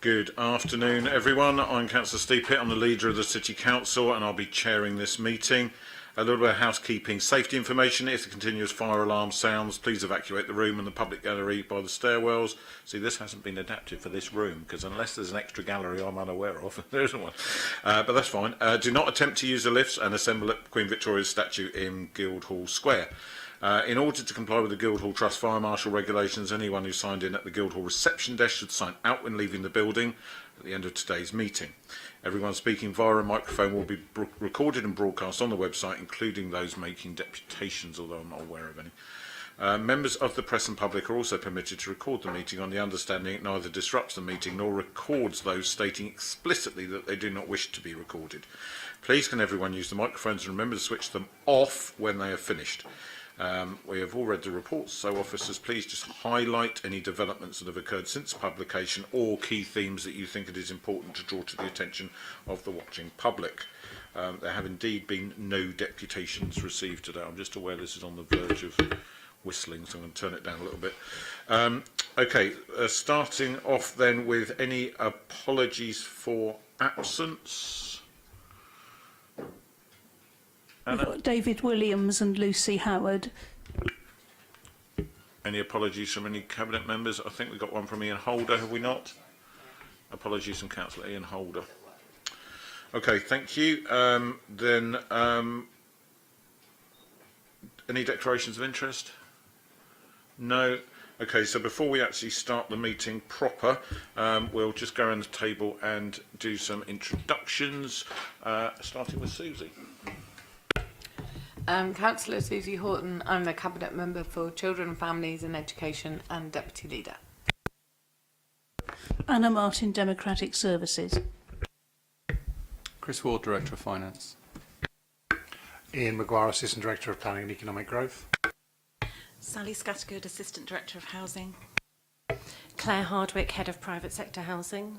Good afternoon, everyone. I'm Councillor Steve Pitt. I'm the leader of the City Council and I'll be chairing this meeting. A little bit of housekeeping. Safety information. If the continuous fire alarm sounds, please evacuate the room and the public gallery by the stairwells. See, this hasn't been adapted for this room because unless there's an extra gallery I'm unaware of, there isn't one. But that's fine. Do not attempt to use the lifts and assemble at Queen Victoria's statue in Guildhall Square. In order to comply with the Guildhall Trust Fire Marshal regulations, anyone who signed in at the Guildhall reception desk should sign out when leaving the building at the end of today's meeting. Everyone speaking via a microphone will be recorded and broadcast on the website, including those making deputations, although I'm not aware of any. Members of the press and public are also permitted to record the meeting on the understanding it neither disrupts the meeting nor records those stating explicitly that they do not wish to be recorded. Please can everyone use the microphones and remember to switch them off when they are finished. We have all read the reports, so officers, please just highlight any developments that have occurred since publication or key themes that you think it is important to draw to the attention of the watching public. There have indeed been no deputations received today. I'm just aware this is on the verge of whistling, so I'm going to turn it down a little bit. Starting off then with any apologies for absence. We've got David Williams and Lucy Howard. Any apologies from any Cabinet members? I think we've got one from Ian Holder, have we not? Apologies from Councillor Ian Holder. Okay, thank you. Any declarations of interest? No. Okay, so before we actually start the meeting proper, we'll just go around the table and do some introductions, starting with Susie. Councillor Susie Horton. I'm the Cabinet Member for Children, Families and Education and Deputy Leader. Anna Martin, Democratic Services. Chris Ward, Director of Finance. Ian Maguire, Assistant Director of Planning and Economic Growth. Sally Scattergood, Assistant Director of Housing. Claire Hardwick, Head of Private Sector Housing.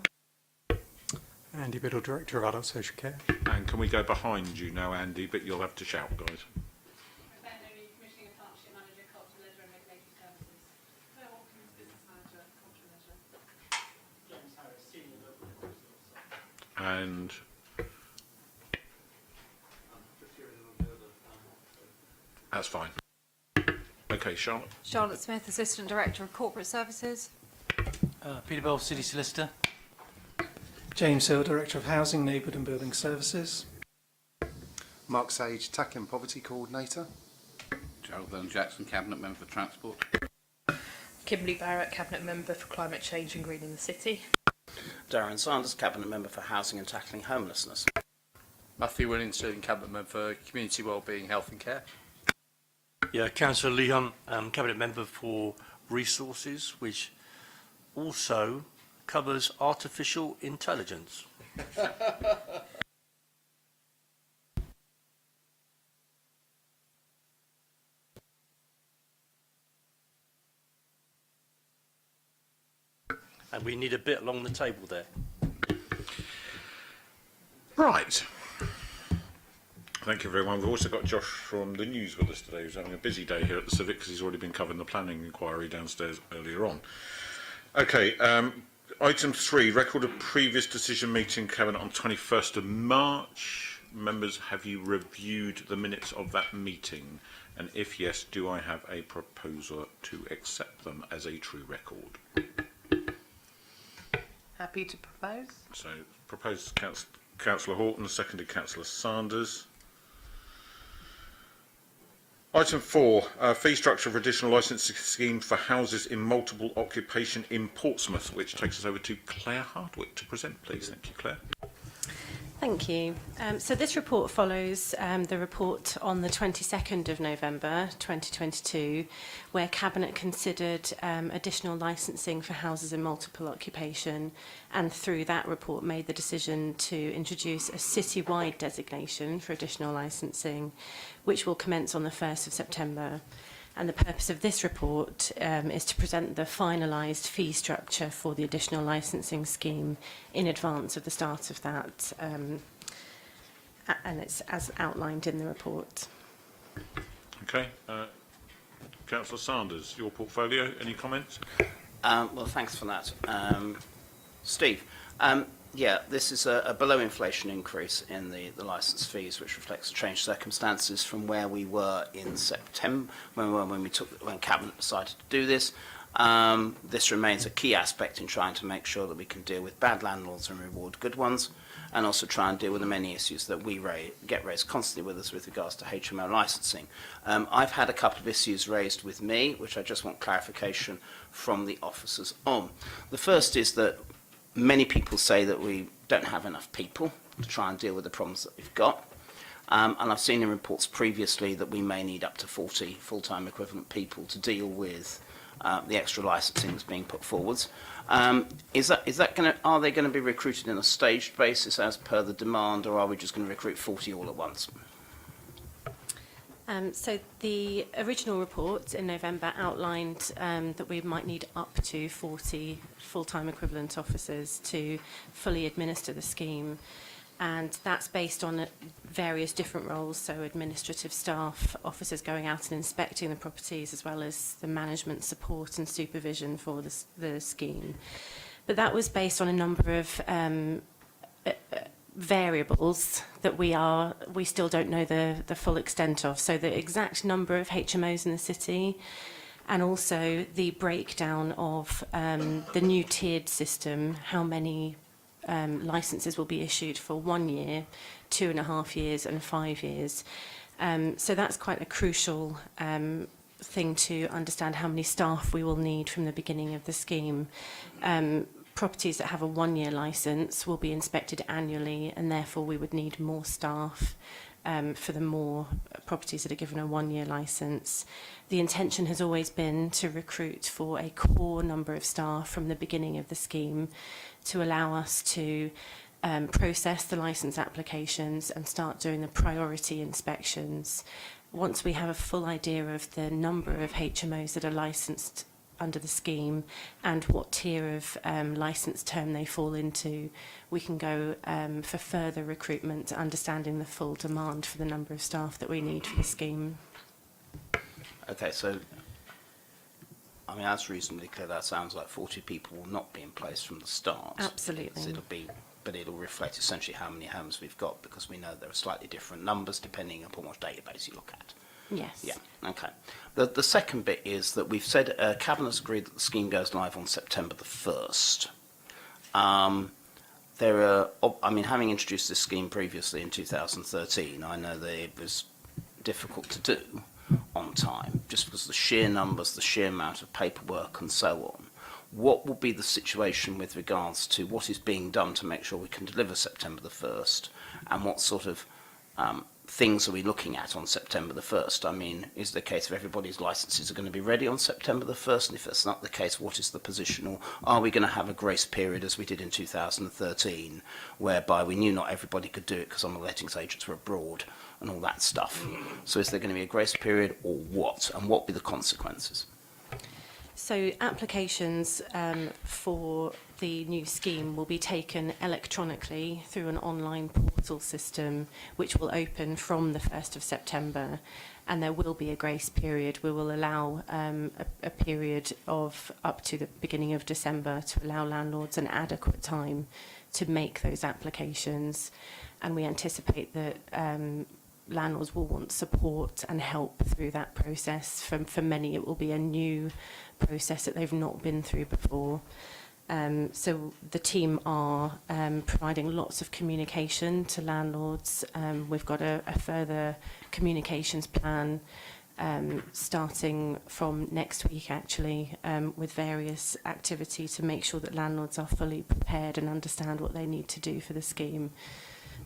Andy Biddle, Director of Adult Social Care. And can we go behind you now, Andy, but you'll have to shout, guys. And that's fine. Okay, Charlotte. Charlotte Smith, Assistant Director of Corporate Services. Peter Bell, City Solicitor. James Hill, Director of Housing, Neighbourhood and Building Services. Mark Sage, Tackling and Poverty Coordinator. Gerald Jackson, Cabinet Member for Transport. Kimberly Barrett, Cabinet Member for Climate Change and Greening the City. Darren Sanders, Cabinet Member for Housing and Tackling Homelessness. Matthew Williamson, Cabinet Member for Community Wellbeing, Health and Care. Yeah, Councillor Lee Hunt, Cabinet Member for Resources, which also covers artificial intelligence. And we need a bit along the table there. Right. Thank you, everyone. We've also got Josh from the news with us today, who's having a busy day here at the Civic because he's already been covering the planning inquiry downstairs earlier on. Okay, item 3, record of previous decision meeting Cabinet on 21st of March. Members, have you reviewed the minutes of that meeting? And if yes, do I have a proposal to accept them as a true record? Happy to propose. So, proposed Councillor Horton, seconded Councillor Sanders. Item 4, fee structure for additional licensing scheme for houses in multiple occupation in Portsmouth, which takes us over to Claire Hardwick to present, please. Thank you, Claire. Thank you. So this report follows the report on the 22nd of November 2022, where Cabinet considered additional licensing for houses in multiple occupation, and through that report made the decision to introduce a citywide designation for additional licensing, which will commence on the 1st of September. And the purpose of this report is to present the finalised fee structure for the additional licensing scheme in advance of the start of that, and it's as outlined in the report. Okay, Councillor Sanders, your portfolio, any comments? Well, thanks for that. Steve, yeah, this is a below inflation increase in the licence fees, which reflects the changed circumstances from where we were in September, when Cabinet decided to do this. This remains a key aspect in trying to make sure that we can deal with bad landlords and reward good ones, and also try and deal with the many issues that we get raised constantly with us with regards to HMO licensing. I've had a couple of issues raised with me, which I just want clarification from the officers on. The first is that many people say that we don't have enough people to try and deal with the problems that we've got. And I've seen in reports previously that we may need up to 40 full-time equivalent people to deal with the extra licensing that's being put forwards. Are they going to be recruited in a staged basis as per the demand, or are we just going to recruit 40 all at once? So the original report in November outlined that we might need up to 40 full-time equivalent officers to fully administer the scheme. And that's based on various different roles, so administrative staff, officers going out and inspecting the properties, as well as the management support and supervision for the scheme. But that was based on a number of variables that we still don't know the full extent of. So the exact number of HMOs in the city, and also the breakdown of the new tiered system, how many licenses will be issued for 1 year, 2.5 years and 5 years. So that's quite a crucial thing to understand how many staff we will need from the beginning of the scheme. Properties that have a 1-year licence will be inspected annually, and therefore we would need more staff for the more properties that are given a 1-year licence. The intention has always been to recruit for a core number of staff from the beginning of the scheme to allow us to process the licence applications and start doing the priority inspections. Once we have a full idea of the number of HMOs that are licensed under the scheme and what tier of licence term they fall into, we can go for further recruitment, understanding the full demand for the number of staff that we need for the scheme. Okay, so I mean, that's reasonably clear. That sounds like 40 people will not be in place from the start. Absolutely. So it'll reflect essentially how many homes we've got, because we know there are slightly different numbers depending upon what database you look at. Yes. Yeah, okay. The second bit is that we've said Cabinet's agreed that the scheme goes live on September the 1st. Having introduced this scheme previously in 2013, I know that it was difficult to do on time, just because of the sheer numbers, the sheer amount of paperwork and so on. What will be the situation with regards to what is being done to make sure we can deliver September the 1st, and what sort of things are we looking at on September the 1st? I mean, is it the case of everybody's licences are going to be ready on September the 1st? And if that's not the case, what is the position? Or are we going to have a grace period, as we did in 2013, whereby we knew not everybody could do it because some of the lettings agents were abroad and all that stuff? So is there going to be a grace period, or what? And what will be the consequences? So applications for the new scheme will be taken electronically through an online portal system, which will open from the 1st of September, and there will be a grace period. We will allow a period of up to the beginning of December to allow landlords an adequate time to make those applications, and we anticipate that landlords will want support and help through that process. For many, it will be a new process that they've not been through before. So the team are providing lots of communication to landlords. We've got a further communications plan starting from next week, actually, with various activity to make sure that landlords are fully prepared and understand what they need to do for the scheme.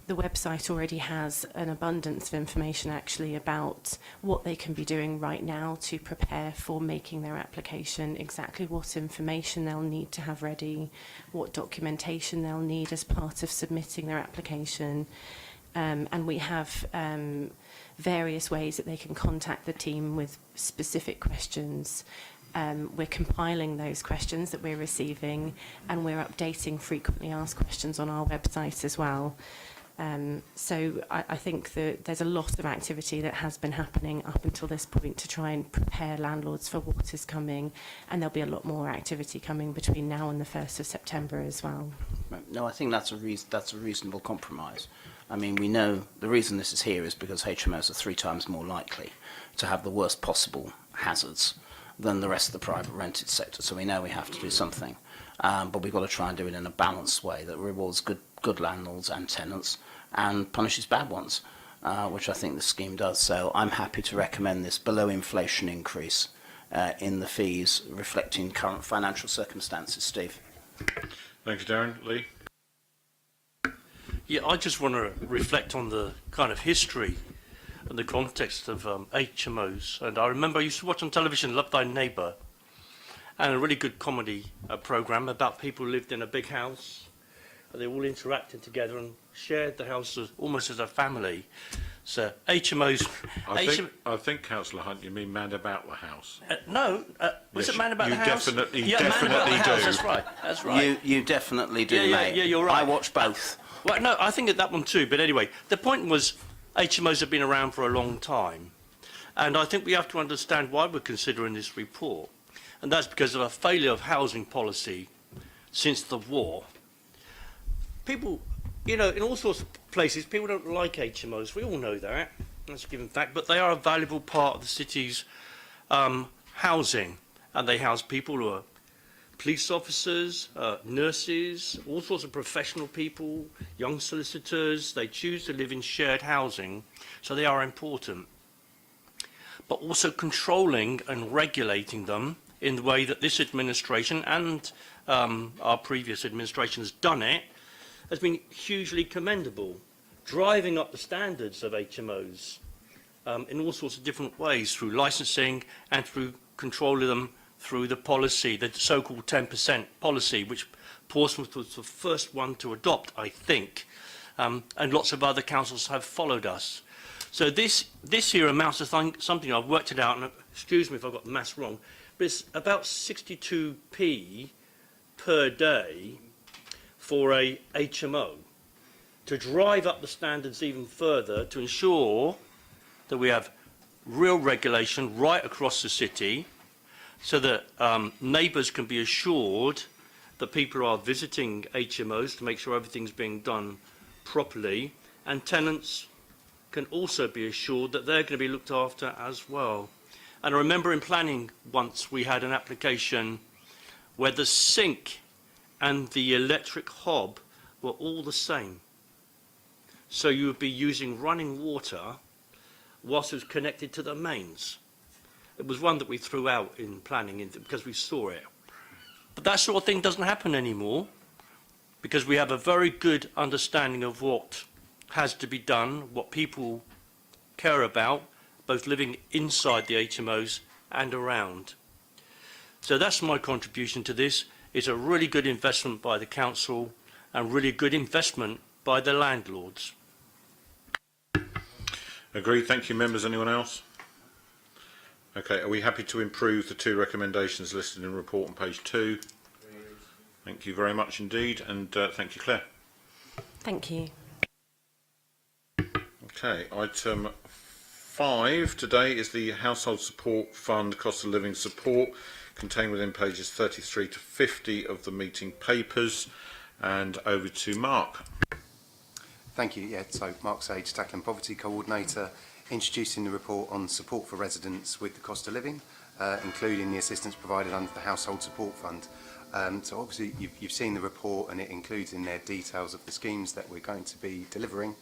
The website already has an abundance of information actually about what they can be doing right now to prepare for making their application, exactly what information they'll need to have ready, what documentation they'll need as part of submitting their application. And we have various ways that they can contact the team with specific questions. We're compiling those questions that we're receiving, and we're updating frequently asked questions on our website as well. So I think that there's a lot of activity that has been happening up until this point to try and prepare landlords for what is coming, and there'll be a lot more activity coming between now and the 1st of September as well. No, I think that's a reasonable compromise. I mean, we know the reason this is here is because HMOs are 3 times more likely to have the worst possible hazards than the rest of the private rented sector. So we know we have to do something, but we've got to try and do it in a balanced way that rewards good landlords and tenants and punishes bad ones, which I think the scheme does. So I'm happy to recommend this below inflation increase in the fees reflecting current financial circumstances. Steve. Thank you, Darren. Lee? Yeah, I just want to reflect on the kind of history and the context of HMOs. And I remember I used to watch on television Love Thy Neighbour, and a really good comedy programme about people who lived in a big house. And they all interacted together and shared the house almost as a family. So HMOs... I think, Councillor Hunt, you mean Man About the House. No, was Yes, it Man About the House? You definitely do. That's right, that's right. You definitely do, mate. Yeah, you're right. I watch both. Well, no, I think that one too. But anyway, the point was HMOs have been around for a long time. And I think we have to understand why we're considering this report. And that's because of a failure of housing policy since the war. People, you know, in all sorts of places, people don't like HMOs. We all know that. That's a given fact. But they are a valuable part of the city's housing. And they house people who are police officers, nurses, all sorts of professional people, young solicitors. They choose to live in shared housing, so they are important. But also controlling and regulating them in the way that this administration and our previous administration has done it has been hugely commendable, driving up the standards of HMOs in all sorts of different ways, through licensing and through controlling them through the policy, the so-called 10% policy, which Portsmouth was the first one to adopt, I think, and lots of other councils have followed us. So this here amounts to something, I've worked it out, and excuse me if I got the maths wrong, but it's about 62p per day for a HMO to drive up the standards even further, to ensure that we have real regulation right across the city, so that neighbours can be assured that people are visiting HMOs to make sure everything's being done properly, and tenants can also be assured that they're going to be looked after as well. And I remember in planning once we had an application where the sink and the electric hob were all the same. So you would be using running water whilst it was connected to the mains. It was one that we threw out in planning because we saw it. But that sort of thing doesn't happen anymore, because we have a very good understanding of what has to be done, what people care about, both living inside the HMOs and around. So that's my contribution to this. It's a really good investment by the council and really good investment by the landlords. Agreed. Thank you, members. Anyone else? Okay, are we happy to improve the 2 recommendations listed in the report on page 2? Thank you very much indeed, and thank you, Claire. Thank you. Okay, item 5 today is the Household Support Fund Cost of Living Support, contained within pages 33 to 50 of the meeting papers. And over to Mark. Thank you. Yeah, so Mark Sage, Tackling Poverty Coordinator, introducing the report on support for residents with the cost of living, including the assistance provided under the Household Support Fund. So obviously you've seen the report, and it includes in there details of the schemes that we're going to be delivering.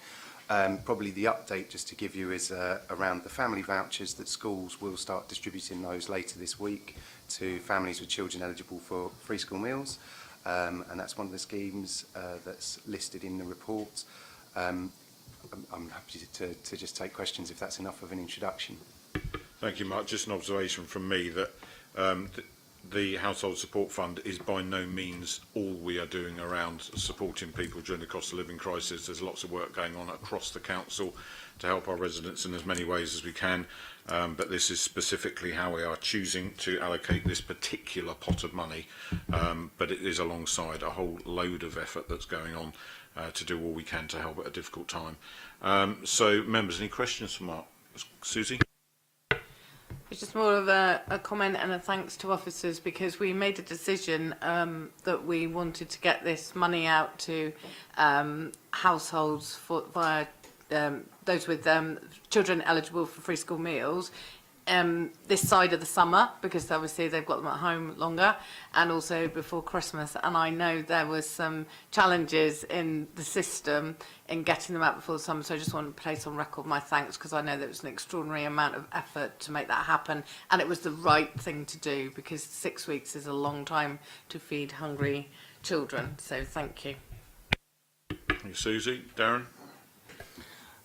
Probably the update, just to give you, is around the family vouchers, that schools will start distributing those later this week to families with children eligible for free school meals. And that's one of the schemes that's listed in the report. I'm happy to just take questions if that's enough of an introduction. Thank you, Mark. Just an observation from me that the Household Support Fund is by no means all we are doing around supporting people during the cost of living crisis. There's lots of work going on across the council to help our residents in as many ways as we can, but this is specifically how we are choosing to allocate this particular pot of money, but it is alongside a whole load of effort that's going on to do all we can to help at a difficult time. So, members, any questions for Mark? Susie? It's just more of a comment and a thanks to officers, because we made a decision that we wanted to get this money out to households via those with children eligible for free school meals this side of the summer, because obviously they've got them at home longer, and also before Christmas. And I know there was some challenges in the system in getting them out before the summer, so I just want to place on record my thanks, because I know there was an extraordinary amount of effort to make that happen, and it was the right thing to do, because 6 weeks is a long time to feed hungry children. So thank you. Thank you, Susie. Darren?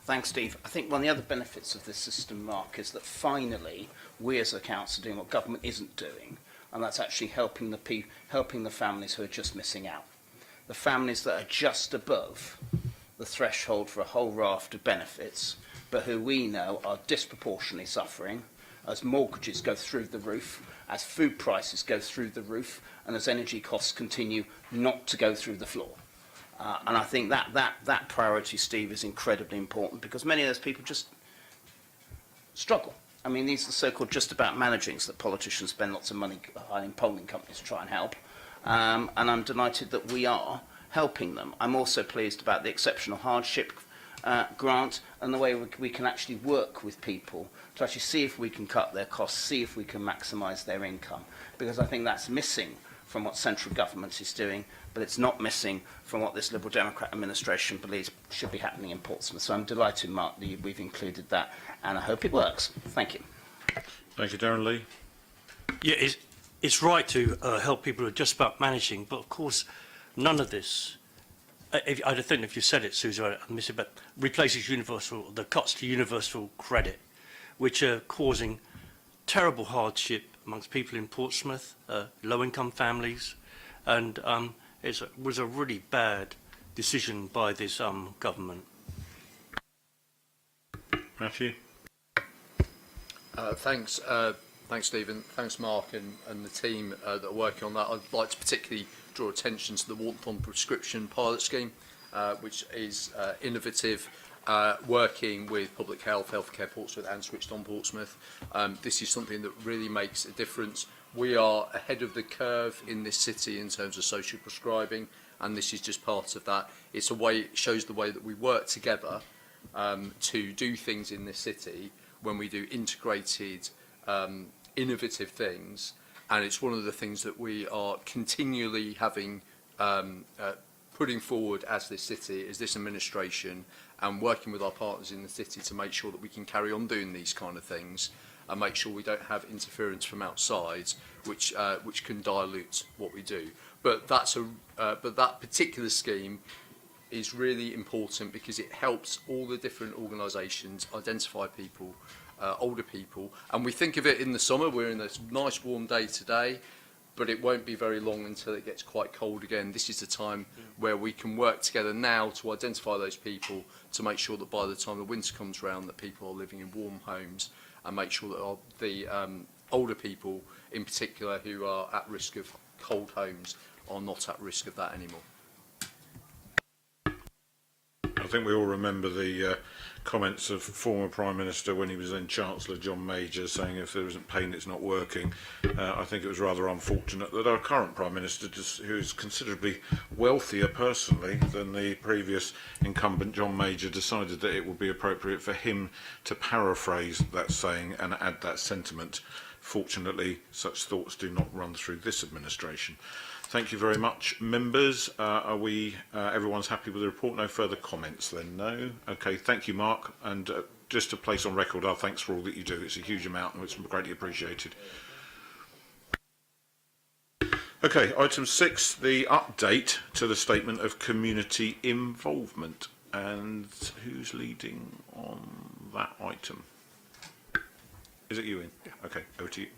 Thanks, Steve. I think one of the other benefits of this system, Mark, is that finally we as a council are doing what government isn't doing, and that's actually helping the families who are just missing out. The families that are just above the threshold for a whole raft of benefits, but who we know are disproportionately suffering as mortgages go through the roof, as food prices go through the roof, and as energy costs continue not to go through the floor. And I think that priority, Steve, is incredibly important, because many of those people just struggle. I mean, these are the so-called just about managings that politicians spend lots of money hiring polling companies to try and help. And I'm delighted that we are helping them. I'm also pleased about the exceptional hardship grant and the way we can actually work with people to actually see if we can cut their costs, see if we can maximise their income, because I think that's missing from what central government is doing, but it's not missing from what this Liberal Democrat administration believes should be happening in Portsmouth. So I'm delighted, Mark, that we've included that, and I hope it works. Thank you. Thank you, Darren. Lee? Yeah, it's right to help people who are just about managing, but of course, none of this, I don't think if you said it, Susie, I miss it, but replaces the cuts to universal credit, which are causing terrible hardship amongst people in Portsmouth, low-income families, and it was a really bad decision by this government. Matthew? Thanks, Stephen. Thanks, Mark, and the team that are working on that. I'd like to particularly draw attention to the Walton prescription pilot scheme, which is innovative, working with Public Health, Healthcare Portsmouth and Switched On Portsmouth. This is something that really makes a difference. We are ahead of the curve in this city in terms of social prescribing, and this is just part of that. It's a way, it shows the way that we work together to do things in this city when we do integrated, innovative things, and it's one of the things that we are continually having putting forward as this city, as this administration, and working with our partners in the city to make sure that we can carry on doing these kind of things and make sure we don't have interference from outside, which can dilute what we do. But that particular scheme is really important because it helps all the different organisations identify people, older people, and we think of it in the summer. We're in this nice warm day today, but it won't be very long until it gets quite cold again. This is the time where we can work together now to identify those people, to make sure that by the time the winter comes around that people are living in warm homes, and make sure that the older people in particular who are at risk of cold homes are not at risk of that anymore. I think we all remember the comments of former Prime Minister when he was then Chancellor, John Major, saying if there isn't pain it's not working. I think it was rather unfortunate that our current Prime Minister, who is considerably wealthier personally than the previous incumbent John Major, decided that it would be appropriate for him to paraphrase that saying and add that sentiment. Fortunately, such thoughts do not run through this administration. Thank you very much, members. Are we? Everyone's happy with the report? No further comments then? No? Okay, thank you, Mark. And just to place on record our thanks for all that you do. It's a huge amount and it's greatly appreciated. Okay, item 6, the update to the statement of community involvement. And who's leading on that item? Is it you, Ian? Okay, over to you.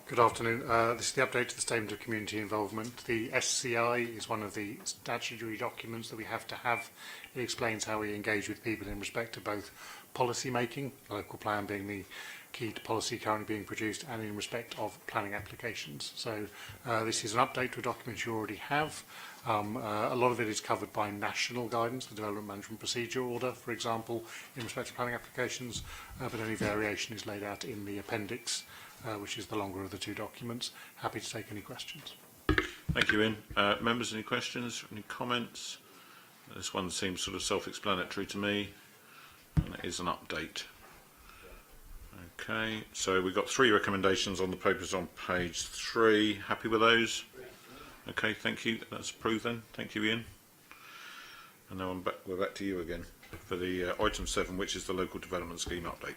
Good afternoon. This is the update to the Statement of Community Involvement. The SCI is one of the statutory documents that we have to have. It explains how we engage with people in respect to both policy making, the local plan being the key to policy currently being produced, and in respect of planning applications. So this is an update to a document you already have. A lot of it is covered by national guidance, the Development Management Procedure Order, for example, in respect to planning applications, but any variation is laid out in the appendix, which is the longer of the two documents. Happy to take any questions. Thank you, Ian. Members, any questions, any comments? This one seems sort of self-explanatory to me, and it is an update. Okay, so we've got 3 recommendations on the papers on page 3. Happy with those? Okay, thank you. That's approved then. Thank you, Ian. And now we're back to you again for the item 7, which is the local development scheme update.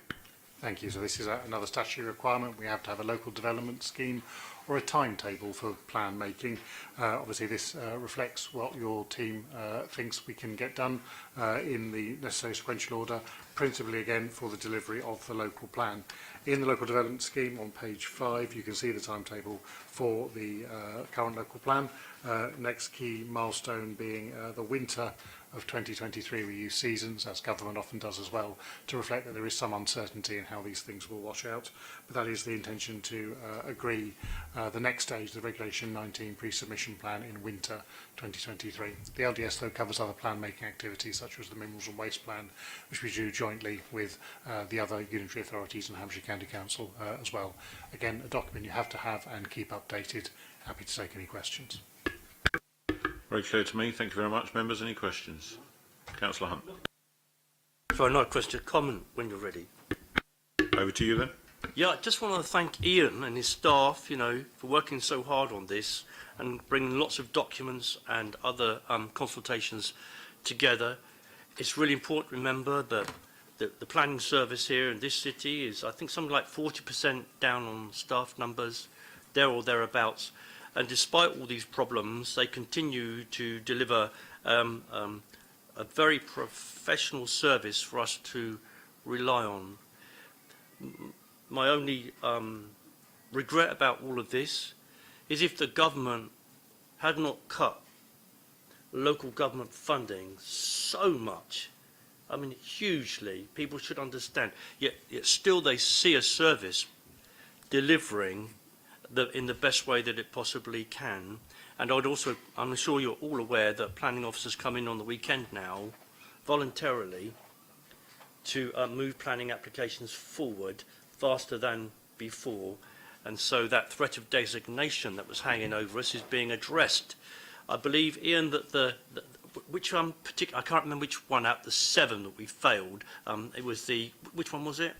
Thank you. So this is another statutory requirement. We have to have a local development scheme or a timetable for plan making. Obviously this reflects what your team thinks we can get done in the necessary sequential order, principally again for the delivery of the local plan. In the local development scheme on page 5 you can see the timetable for the current local plan. Next key milestone being the winter of 2023. We use seasons, as government often does as well, to reflect that there is some uncertainty in how these things will wash out. But that is the intention to agree the next stage, the Regulation 19 pre-submission plan in winter 2023. The LDS, though, covers other plan-making activities, such as the Minerals and Waste Plan, which we do jointly with the other unitary authorities and Hampshire County Council as well. Again, a document you have to have and keep updated. Happy to take any questions. Very clear to me. Thank you very much. Members, any questions? Councillor Hunt. Sorry, not a question, a comment when you're ready. Over to you then. Yeah, I just want to thank Ian and his staff, you know, for working so hard on this and bringing lots of documents and other consultations together. It's really important to remember that the planning service here in this city is, I think, something like 40% down on staff numbers, there or thereabouts. And despite all these problems, they continue to deliver a very professional service for us to rely on. My only regret about all of this is if the government had not cut local government funding so much, I mean hugely, people should understand, yet still they see a service delivering in the best way that it possibly can. And I'm sure you're all aware that planning officers come in on the weekend now, voluntarily, to move planning applications forward faster than before. And so that threat of designation that was hanging over us is being addressed. I believe, Ian, that I can't remember which one out the 7 that we failed. It was which one was it?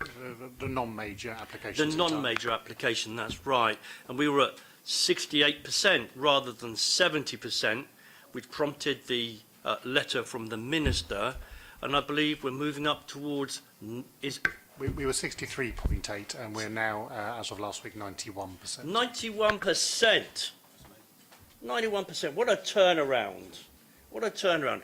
The non-major applications. The non-major application, that's right. And we were at 68% rather than 70%, which prompted the letter from the Minister. And I believe we're moving up towards... We were 63.8 and we're now, as of last week, 91%. 91%! 91%, what a turnaround. What a turnaround.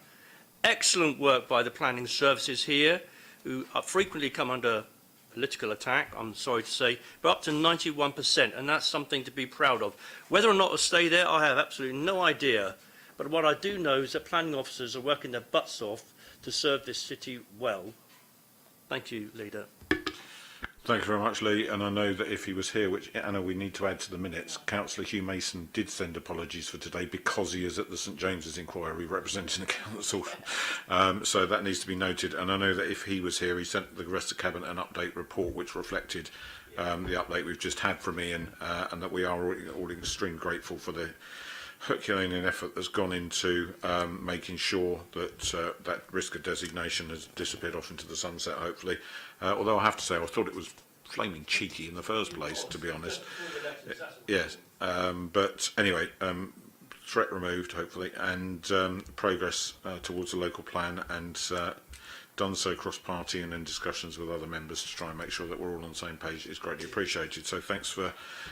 Excellent work by the planning services here, who frequently come under political attack, I'm sorry to say, but up to 91%, and that's something to be proud of. Whether or not to stay there, I have absolutely no idea. But what I do know is that planning officers are working their butts off to serve this city well. Thank you, Leader. Thank you very much, Lee. And I know that if he was here, which Anna, we need to add to the minutes, Councillor Hugh Mason did send apologies for today because he is at the St James's inquiry representing the council. So that needs to be noted. And I know that if he was here, he sent the rest of Cabinet an update report which reflected the update we've just had from Ian, and that we are all extremely grateful for the Herculean effort that's gone into making sure that that risk of designation has disappeared off into the sunset, hopefully. Although I have to say, I thought it was flaming cheeky in the first place, to be honest. Yes, but anyway, threat removed, hopefully, and progress towards a local plan, and done so cross-party and in discussions with other members to try and make sure that we're all on the same page is greatly appreciated. So thanks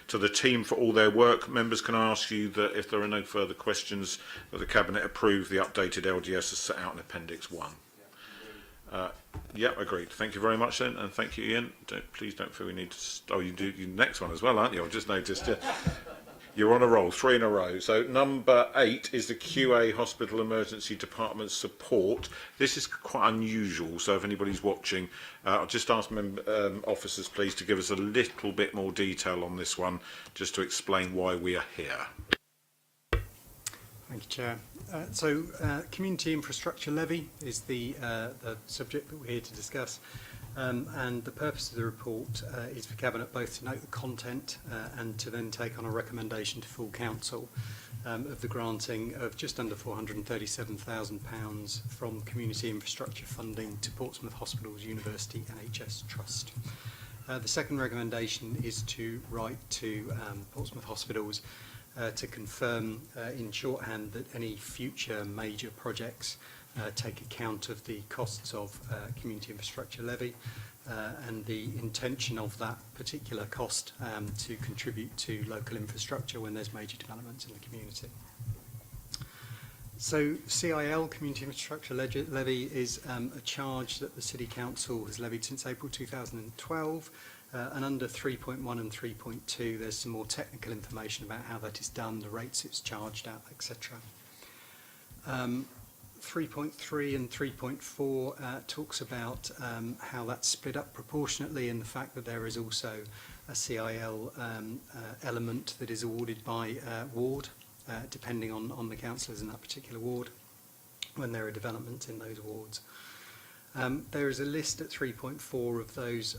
to the team for all their work. Members, can I ask you that if there are no further questions, that the Cabinet approve the updated LDS as set out in Appendix 1? Yeah, agreed. Thank you very much then, and thank you, Ian. Please don't feel we need to... Oh, you do you next one as well, aren't you? I've just noticed. You're on a roll, 3 in a row. So number 8 is the QA Hospital Emergency Department support. This is quite unusual, so if anybody's watching, I'll just ask officers, please, to give us a little bit more detail on this one, just to explain why we are here. Thank you, Chair. Community Infrastructure Levy is the subject that we're here to discuss. And the purpose of the report is for Cabinet both to note the content and to then take on a recommendation to full council of the granting of just under £437,000 from community infrastructure funding to Portsmouth Hospitals University NHS Trust. The second recommendation is to write to Portsmouth Hospitals to confirm in shorthand that any future major projects take account of the costs of community infrastructure levy and the intention of that particular cost to contribute to local infrastructure when there's major developments in the community. So CIL, Community Infrastructure Levy, is a charge that the City Council has levied since April 2012. And under 3.1 and 3.2, there's some more technical information about how that is done, the rates it's charged at, etc. 3.3 and 3.4 talks about how that's split up proportionately, and the fact that there is also a CIL element that is awarded by ward, depending on the councillors in that particular ward, when there are developments in those wards. There is a list at 3.4 of those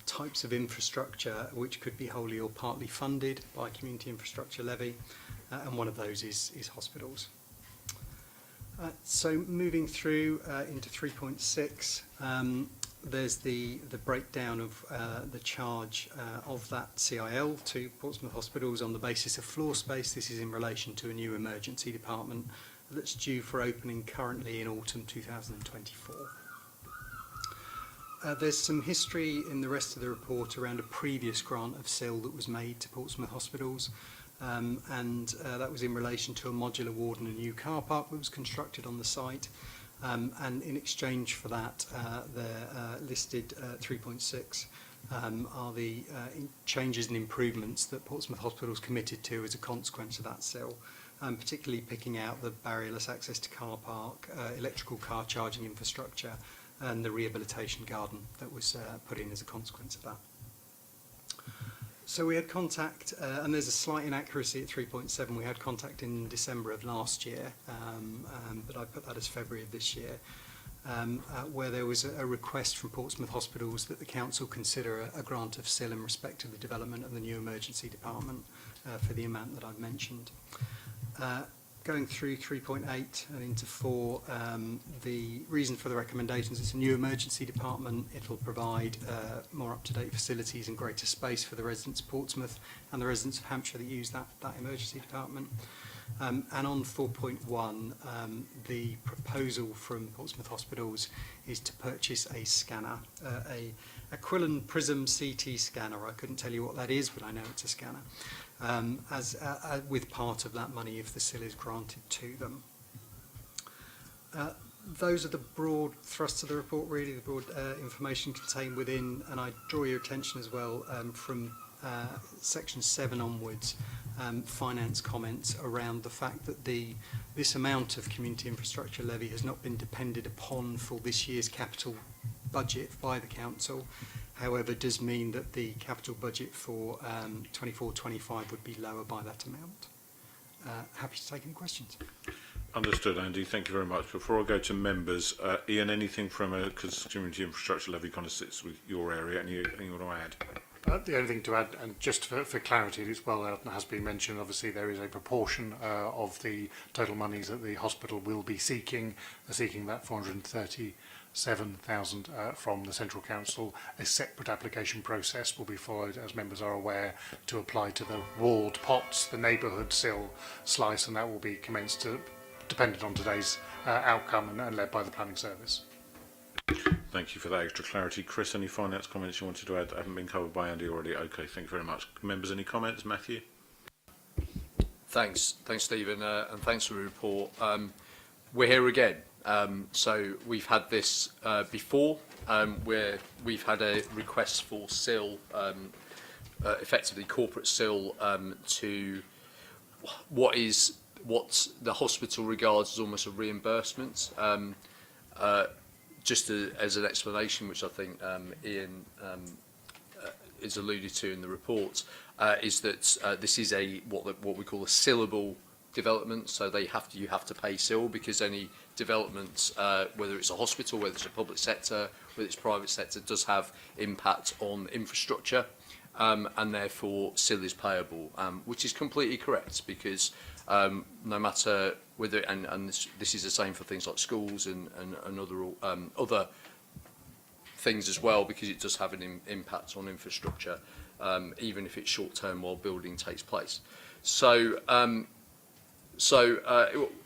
types of infrastructure which could be wholly or partly funded by Community Infrastructure Levy, and one of those is hospitals. So moving through into 3.6, there's the breakdown of the charge of that CIL to Portsmouth Hospitals on the basis of floor space. This is in relation to a new emergency department that's due for opening currently in autumn 2024. There's some history in the rest of the report around a previous grant of CIL that was made to Portsmouth Hospitals, and that was in relation to a modular ward and a new car park that was constructed on the site. And in exchange for that, they're listed 3.6 are the changes and improvements that Portsmouth Hospitals committed to as a consequence of that CIL, particularly picking out the barrierless access to car park, electrical car charging infrastructure, and the rehabilitation garden that was put in as a consequence of that. So we had contact, and there's a slight inaccuracy at 3.7. We had contact in December of last year, but I put that as February of this year, where there was a request from Portsmouth Hospitals that the council consider a grant of CIL in respect of the development of the new emergency department for the amount that I've mentioned. Going through 3.8 and into 4, the reason for the recommendations, it's a new emergency department. It'll provide more up-to-date facilities and greater space for the residents of Portsmouth and the residents of Hampshire that use that emergency department. And on 4.1, the proposal from Portsmouth Hospitals is to purchase a scanner, a Quillen Prism CT scanner. I couldn't tell you what that is, but I know it's a scanner. With part of that money if the CIL is granted to them. Those are the broad thrusts of the report, really, the broad information contained within, and I draw your attention as well from section 7 onwards, finance comments around the fact that this amount of community infrastructure levy has not been depended upon for this year's capital budget by the council. However, does mean that the capital budget for 24-25 would be lower by that amount. Happy to take any questions. Understood, Andy. Thank you very much. Before I go to members, Ian, anything from a community infrastructure levy kind of sits with your area? Anything you want to add? The only thing to add, and just for clarity, it's well out and has been mentioned, obviously there is a proportion of the total monies that the hospital will be seeking that 437,000 from the Central Council. A separate application process will be followed, as members are aware, to apply to the ward pots, the neighbourhood CIL slice, and that will be commenced dependent on today's outcome and led by the Planning Service. Thank you for that extra clarity. Chris, any finance comments you wanted to add that haven't been covered by Andy already? Okay, thank you very much. Members, any comments? Matthew? Thanks Stephen, and thanks for the report. We're here again. So we've had this before, where we've had a request for SIL, effectively corporate SIL, to what the hospital regards as almost a reimbursement. Just as an explanation, which I think Ian is alluded to in the report, is that this is what we call a SILable development. So you have to pay SIL, because any development, whether it's a hospital, whether it's a public sector, whether it's private sector, does have impact on infrastructure, and therefore SIL is payable, which is completely correct, because no matter whether, and this is the same for things like schools and other things as well, because it does have an impact on infrastructure, even if it's short term while building takes place. So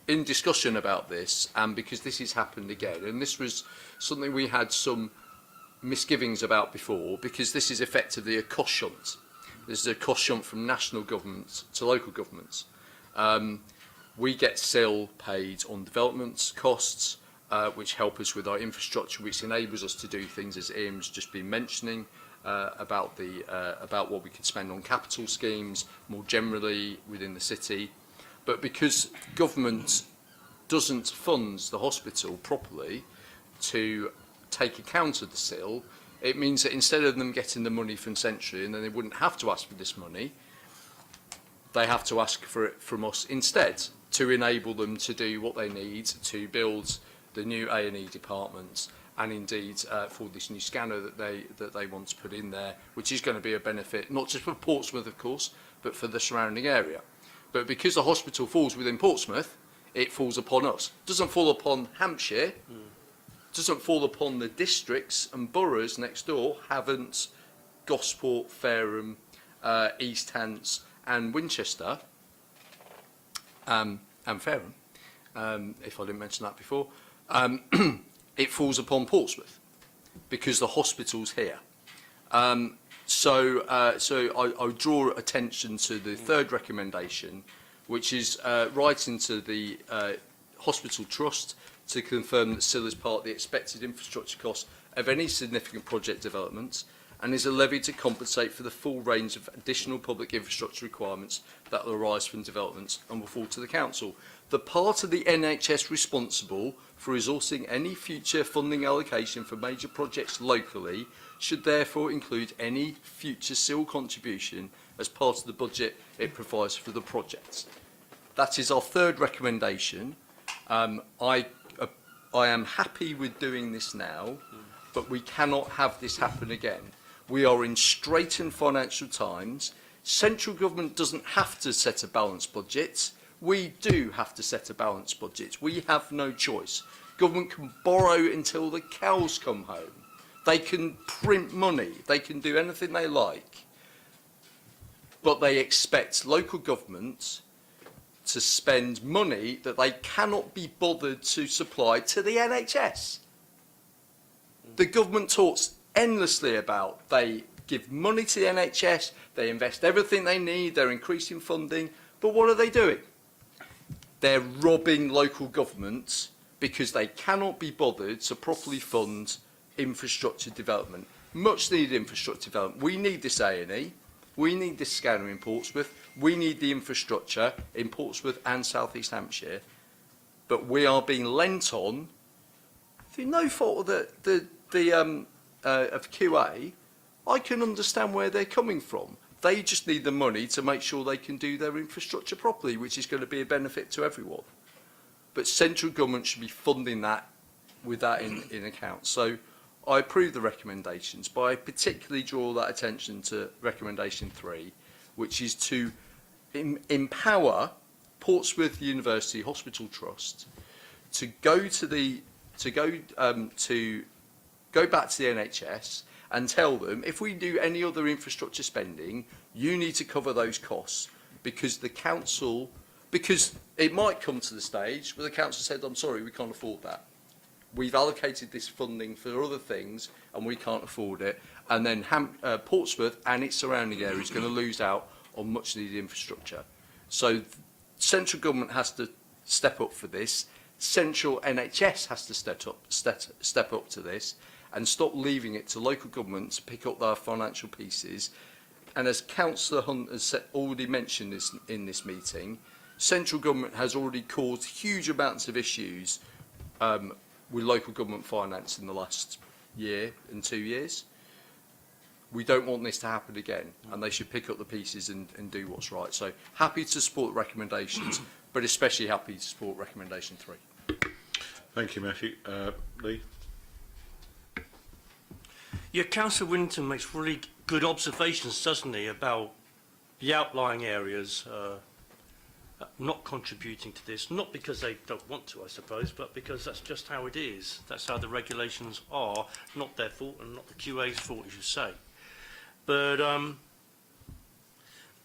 in discussion about this, and because this has happened again, and this was something we had some misgivings about before, because this is effectively a cost shunt. This is a cost shunt from national governments to local governments. We get SIL paid on development costs, which help us with our infrastructure, which enables us to do things, as Ian's just been mentioning, about what we could spend on capital schemes more generally within the city. But because government doesn't fund the hospital properly to take account of the SIL, it means that instead of them getting the money from Century, and then they wouldn't have to ask for this money, they have to ask for it from us instead, to enable them to do what they need to build the new A&E departments, and indeed for this new scanner that they want to put in there, which is going to be a benefit not just for Portsmouth, of course, but for the surrounding area. But because the hospital falls within Portsmouth, it falls upon us. It doesn't fall upon Hampshire, doesn't fall upon the districts and boroughs next door, Havant, Gosport, Fareham, East Hants and Winchester, and Fareham, if I didn't mention that before. It falls upon Portsmouth because the hospital's here. So I draw attention to the third recommendation, which is writing to the Hospital Trust to confirm that SIL is part of the expected infrastructure costs of any significant project developments, and is a levy to compensate for the full range of additional public infrastructure requirements that will arise from developments and will fall to the council. The part of the NHS responsible for resourcing any future funding allocation for major projects locally should therefore include any future SIL contribution as part of the budget it provides for the projects. That is our third recommendation. I am happy with doing this now, but we cannot have this happen again. We are in straitened financial times. Central government doesn't have to set a balanced budget. We do have to set a balanced budget. We have no choice. Government can borrow until the cows come home. They can print money. They can do anything they like. But they expect local governments to spend money that they cannot be bothered to supply to the NHS. The government talks endlessly about they give money to the NHS, they invest everything they need, they're increasing funding, but what are they doing? They're robbing local governments because they cannot be bothered to properly fund infrastructure development, much needed infrastructure development. We need this A&E, we need this scanner in Portsmouth, we need the infrastructure in Portsmouth and South East Hampshire, but we are being lent on through no fault of of QA. I can understand where they're coming from. They just need the money to make sure they can do their infrastructure properly, which is going to be a benefit to everyone. But central government should be funding that with that in account. So I approve the recommendations, but I particularly draw that attention to recommendation 3, which is to empower Portsmouth University Hospital Trust to go back to the NHS and tell them, if we do any other infrastructure spending, you need to cover those costs, because the council, because it might come to the stage where the council said, I'm sorry, we can't afford that. We've allocated this funding for other things and we can't afford it. And then Portsmouth and its surrounding area is going to lose out on much needed infrastructure. So central government has to step up for this. Central NHS has to step up to this and stop leaving it to local government to pick up their financial pieces. And as Councillor Hunt has already mentioned this in this meeting, central government has already caused huge amounts of issues with local government finance in the last year and 2 years. We don't want this to happen again, and they should pick up the pieces and do what's right. So happy to support recommendations, but especially happy to support recommendation 3. Thank you, Matthew. Lee? Yeah, Councillor Winton makes really good observations, doesn't he, about the outlying areas not contributing to this, not because they don't want to, I suppose, but because that's just how it is. That's how the regulations are, not their fault and not the QA's fault, as you say. But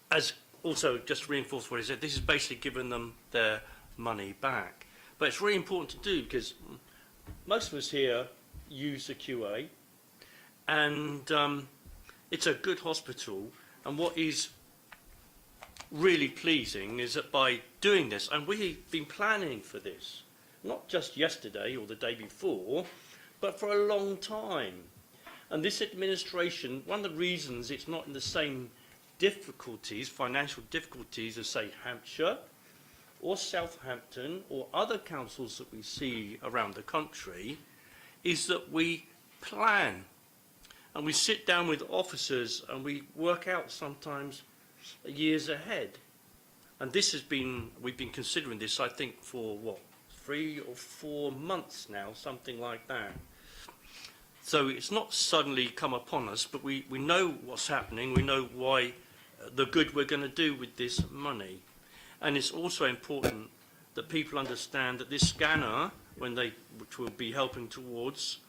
as also, just to reinforce what he said, this is basically giving them their money back. But it's really important to do because most of us here use the QA, and it's a good hospital. And what is really pleasing is that by doing this, and we've been planning for this, not just yesterday or the day before, but for a long time. And this administration, one of the reasons it's not in the same difficulties, financial difficulties as, say, Hampshire or Southampton or other councils that we see around the country, is that we plan. And we sit down with officers and we work out sometimes years ahead. And this has been, we've been considering this, I think, for what, 3 or 4 months now, something like that. So it's not suddenly come upon us, but we know what's happening, we know why, the good we're going to do with this money. And it's also important that people understand that this scanner, which we'll be helping towards,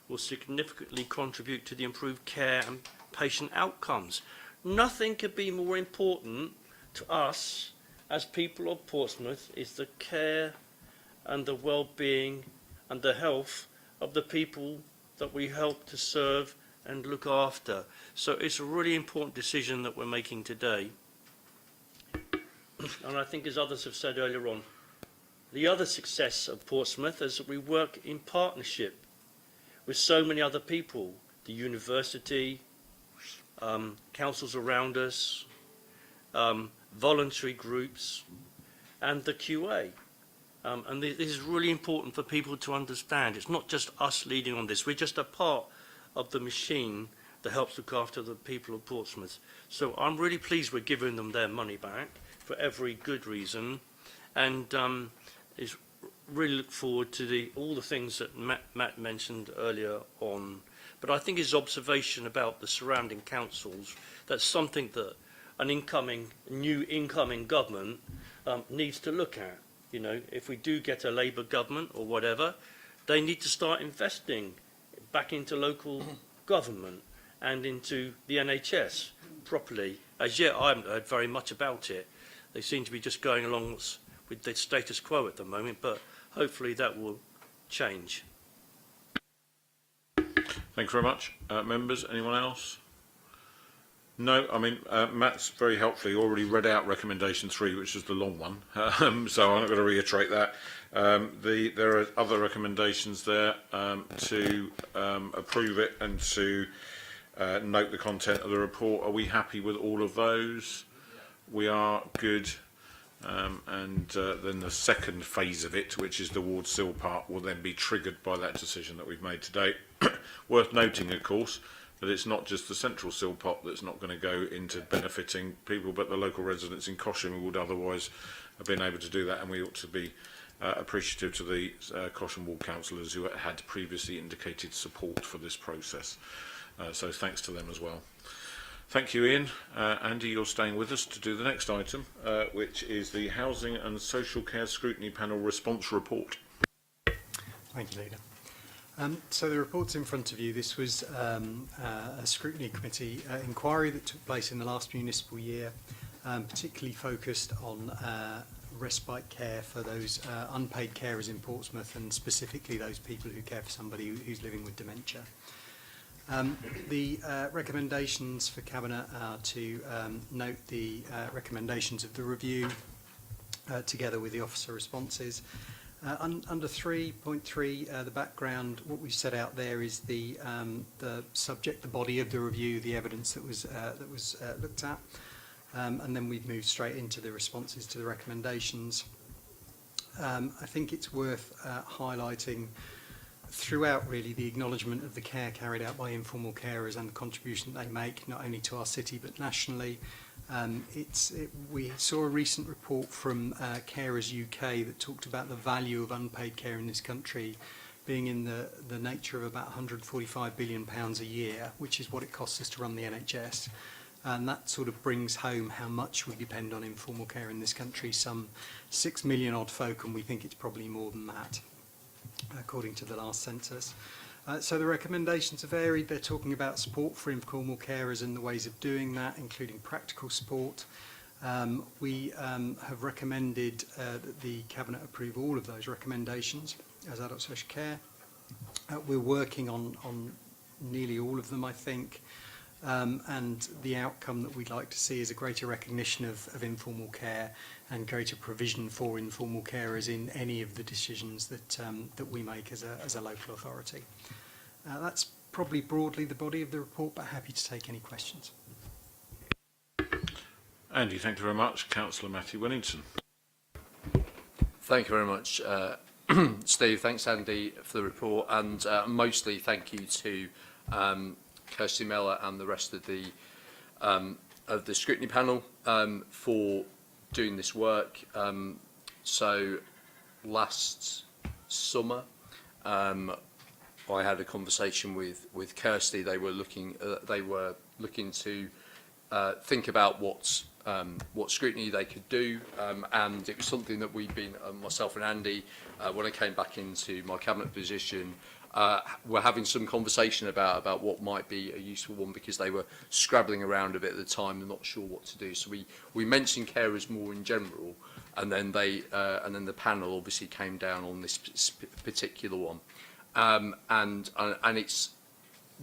will significantly contribute to the improved care and patient outcomes. Nothing could be more important to us as people of Portsmouth is the care and the well-being and the health of the people that we help to serve and look after. So it's a really important decision that we're making today. And I think, as others have said earlier on, the other success of Portsmouth is that we work in partnership with so many other people, the university, councils around us, voluntary groups, and the QA. And this is really important for people to understand. It's not just us leading on this. We're just a part of the machine that helps look after the people of Portsmouth. So I'm really pleased we're giving them their money back for every good reason, and really look forward to all the things that Matt mentioned earlier on. But I think his observation about the surrounding councils, that's something that an new incoming government needs to look at. You know, if we do get a Labour government or whatever, they need to start investing back into local government and into the NHS properly. As yet, I haven't heard very much about it. They seem to be just going along with the status quo at the moment, but hopefully that will change. Thank you very much. Members, anyone else? No, I mean, Matt's very helpfully already read out recommendation 3, which is the long one, so I'm not going to reiterate that. There are other recommendations there to approve it and to note the content of the report. Are we happy with all of those? We are, good. And then the second phase of it, which is the Ward Sill part, will then be triggered by that decision that we've made today. Worth noting, of course, that it's not just the central Sill pot that's not going to go into benefiting people, but the local residents in Cosham who would otherwise have been able to do that, and we ought to be appreciative to the Cosham Ward councillors who had previously indicated support for this process. So thanks to them as well. Thank you, Ian. Andy, you're staying with us to do the next item, which is the Housing and Social Care Scrutiny Panel Response Report. Thank you, Leader. So the report's in front of you. This was a scrutiny committee inquiry that took place in the last municipal year, particularly focused on respite care for those unpaid carers in Portsmouth, and specifically those people who care for somebody who's living with dementia. The recommendations for Cabinet are to note the recommendations of the review together with the officer responses, Under 3.3, the background, what we've set out there is the subject, the body of the review, the evidence that was looked at, and then we've moved straight into the responses to the recommendations. I think it's worth highlighting throughout really the acknowledgement of the care carried out by informal carers and the contribution they make not only to our city but nationally. We saw a recent report from Carers UK that talked about the value of unpaid care in this country being in the nature of about £145 billion a year, which is what it costs us to run the NHS. And that sort of brings home how much we depend on informal care in this country, some 6 million odd folk, and we think it's probably more than that, according to the last census. So the recommendations are varied. They're talking about support for informal carers and the ways of doing that, including practical support. We have recommended that the Cabinet approve all of those recommendations as adult social care. We're working on nearly all of them, I think. And the outcome that we'd like to see is a greater recognition of informal care and greater provision for informal carers in any of the decisions that we make as a local authority. That's probably broadly the body of the report, but happy to take any questions. Andy, thank you very much. Councillor Matthew Willington. Thank you very much, Steve. Thanks, Andy, for the report, and mostly thank you to Kirsty Mellor and the rest of the scrutiny panel for doing this work. So last summer, I had a conversation with Kirsty. They were looking to think about what scrutiny they could do, and it was something that we've been, myself and Andy, when I came back into my cabinet position, we're having some conversation about what might be a useful one, because they were scrabbling around a bit at the time and not sure what to do. So we mentioned carers more in general, and then the panel obviously came down on this particular one. And it's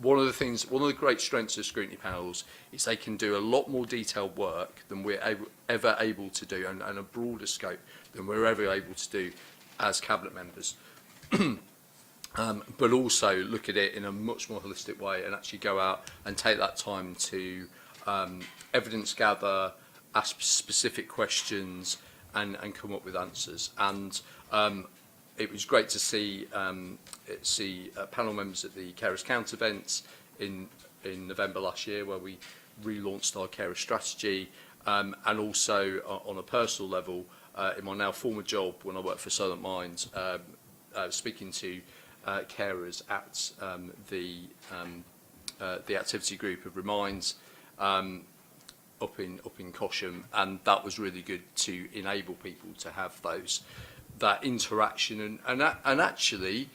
one of the great strengths of scrutiny panels is they can do a lot more detailed work than we're ever able to do, and a broader scope than we're ever able to do as cabinet members. But also look at it in a much more holistic way and actually go out and take that time to evidence gather, ask specific questions, and come up with answers. And it was great to see panel members at the Carers Count events in November last year, where we relaunched our carer strategy, and also on a personal level, in my now former job when I worked for Silent Minds, speaking to carers at the activity group of Reminds up in Cosham, and that was really good to enable people to have that interaction and actually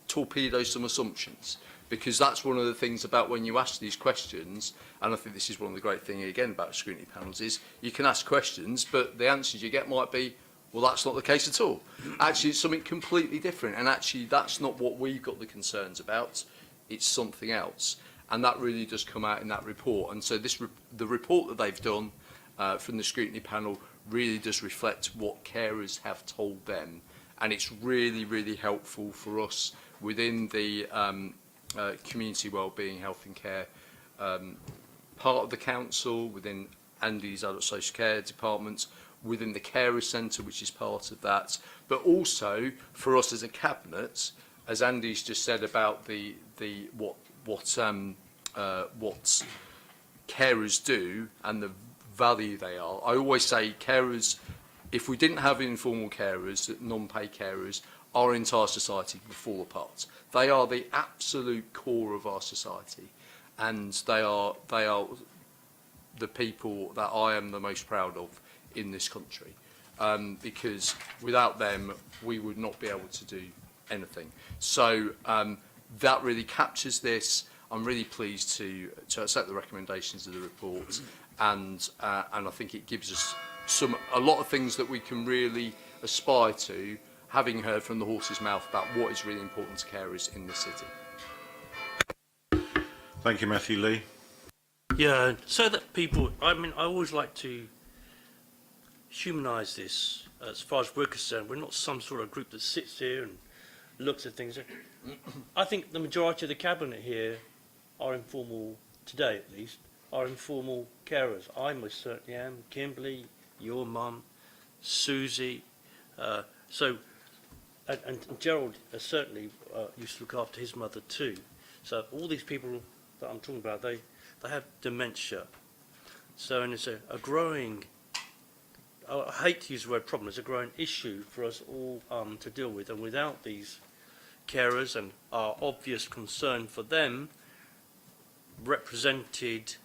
torpedo some assumptions, because that's one of the things about when you ask these questions, and I think this is one of the great things again about scrutiny panels, is you can ask questions but the answers you get might be, well, that's not the case at all. Actually, it's something completely different, and actually that's not what we've got the concerns about, it's something else. And that really does come out in that report. And so the report that they've done from the scrutiny panel really does reflect what carers have told them, and it's really, really helpful for us within the community wellbeing, health and care part of the council, within Andy's adult social care department, within the carer centre, which is part of that, but also for us as a cabinet, as Andy's just said about what carers do and the value they are. I always say carers, if we didn't have informal carers, non-paid carers, our entire society would fall apart. They are the absolute core of our society, and they are the people that I am the most proud of in this country, because without them we would not be able to do anything. So that really captures this. I'm really pleased to accept the recommendations of the report, and I think it gives us a lot of things that we can really aspire to, having heard from the horse's mouth about what is really important to carers in this city. Thank you, Matthew Lee. Yeah, so that people, I mean, I always like to humanise this. As far as we're concerned, we're not some sort of group that sits here and looks at things. I think the majority of the cabinet here are informal, today at least, are informal carers. I most certainly am. Kimberly, your mum, Susie. And Gerald certainly used to look after his mother too. So all these people that I'm talking about, they have dementia. So, and it's a growing, I hate to use the word problem, it's a growing issue for us all to deal with. And without these carers and our obvious concern for them, represented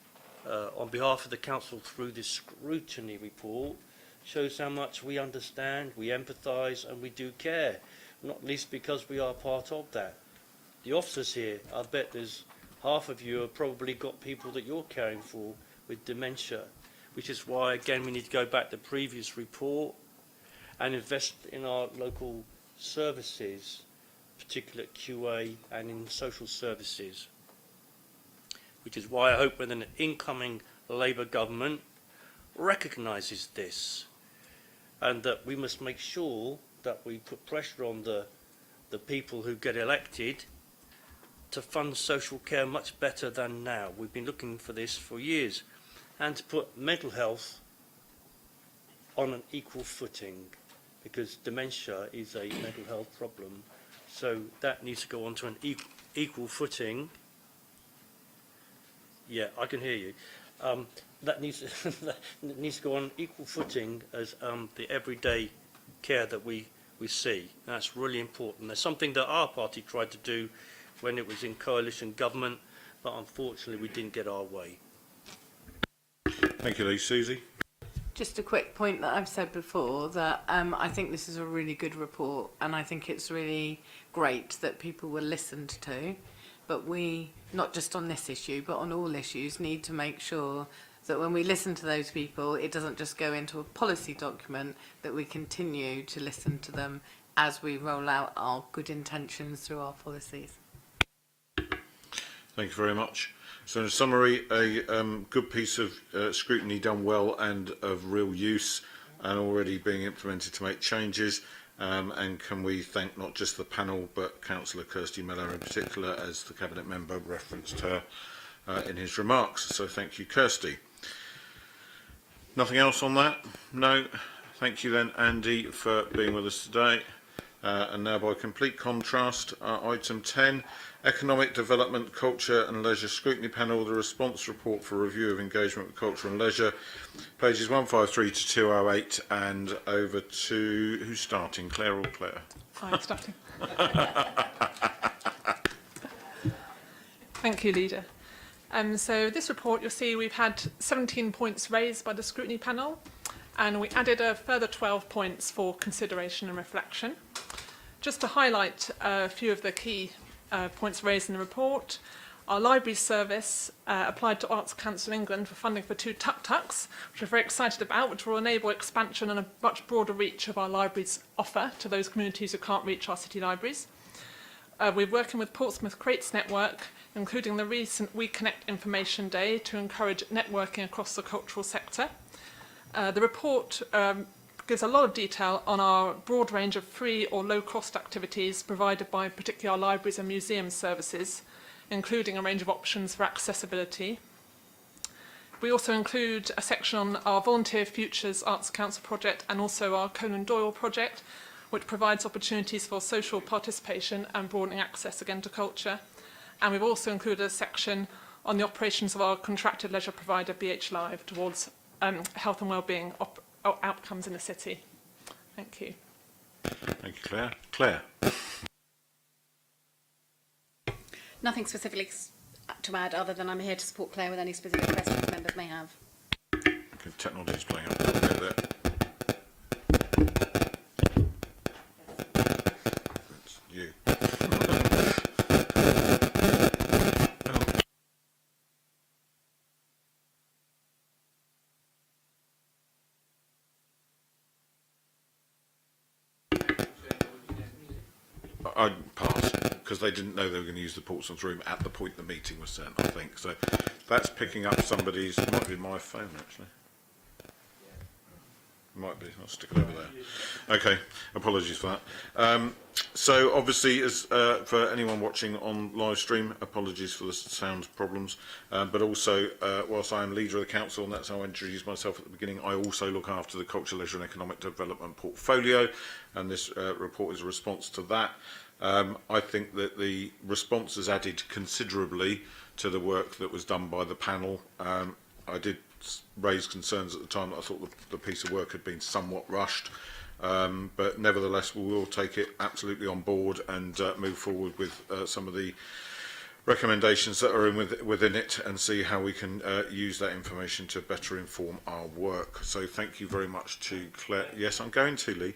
on behalf of the council through this scrutiny report, shows how much we understand, we empathise and we do care, not least because we are part of that. The officers here, I bet there's half of you have probably got people that you're caring for with dementia, which is why, again, we need to go back to the previous report and invest in our local services, particularly at QA and in social services, which is why I hope when an incoming Labour government recognises this, and that we must make sure that we put pressure on the people who get elected to fund social care much better than now. We've been looking for this for years, and to put mental health on an equal footing, because dementia is a mental health problem. So that needs to go on to an equal footing. Yeah, I can hear you. That needs to go on equal footing as the everyday care that we see. That's really important. That's something that our party tried to do when it was in coalition government, but unfortunately we didn't get our way. Thank you, Lee. Susie? Just a quick point that I've said before, that I think this is a really good report, and I think it's really great that people were listened to. But we, not just on this issue, but on all issues, need to make sure that when we listen to those people, it doesn't just go into a policy document, that we continue to listen to them as we roll out our good intentions through our policies. Thank you very much. So in summary, a good piece of scrutiny done well and of real use, and already being implemented to make changes. And can we thank not just the panel, but Councillor Kirsty Miller in particular, as the Cabinet member referenced her in his remarks. So thank you, Kirsty. Nothing else on that? No. Thank you then, Andy, for being with us today. And now, by complete contrast, item 10, Economic Development, Culture and Leisure Scrutiny Panel, the response report for review of engagement with culture and leisure, pages 153 to 208, and over to, who's starting, Claire or Claire? I'm starting. Thank you, Leader. So this report, you'll see we've had 17 points raised by the scrutiny panel, and we added a further 12 points for consideration and reflection. Just to highlight a few of the key points raised in the report, our library service applied to Arts Council England for funding for 2 tuk-tuks, which we're very excited about, which will enable expansion and a much broader reach of our library's offer to those communities who can't reach our city libraries. We're working with Portsmouth Crates Network, including the recent We Connect Information Day, to encourage networking across the cultural sector. The report gives a lot of detail on our broad range of free or low-cost activities provided by particularly our libraries and museum services, including a range of options for accessibility. We also include a section on our Volunteer Futures Arts Council project and also our Conan Doyle project, which provides opportunities for social participation and broadening access again to culture. And we've also included a section on the operations of our contracted leisure provider, BH Live, towards health and wellbeing outcomes in the city. Thank you. Thank you, Claire. Claire? Nothing specifically to add, other than I'm here to support Claire with any specific questions members may have. Okay, technology is playing up a little bit there. That's you. I passed because they didn't know they were going to use the Portsmouth room at the point the meeting was sent, I think. So that's picking up somebody's, it might be my phone actually. Might be. I'll stick it over there. Okay. Apologies for that. So obviously, as for anyone watching on live stream, apologies for the sound problems. But also, whilst I am leader of the council, and that's how I introduced myself at the beginning, I also look after the culture, leisure and economic development portfolio, and this report is a response to that. I think that the response has added considerably to the work that was done by the panel. I did raise concerns at the time that I thought the piece of work had been somewhat rushed, but nevertheless we will take it absolutely on board and move forward with some of the recommendations that are within it and see how we can use that information to better inform our work. So thank you very much to Claire. Yes, I'm going to, Lee.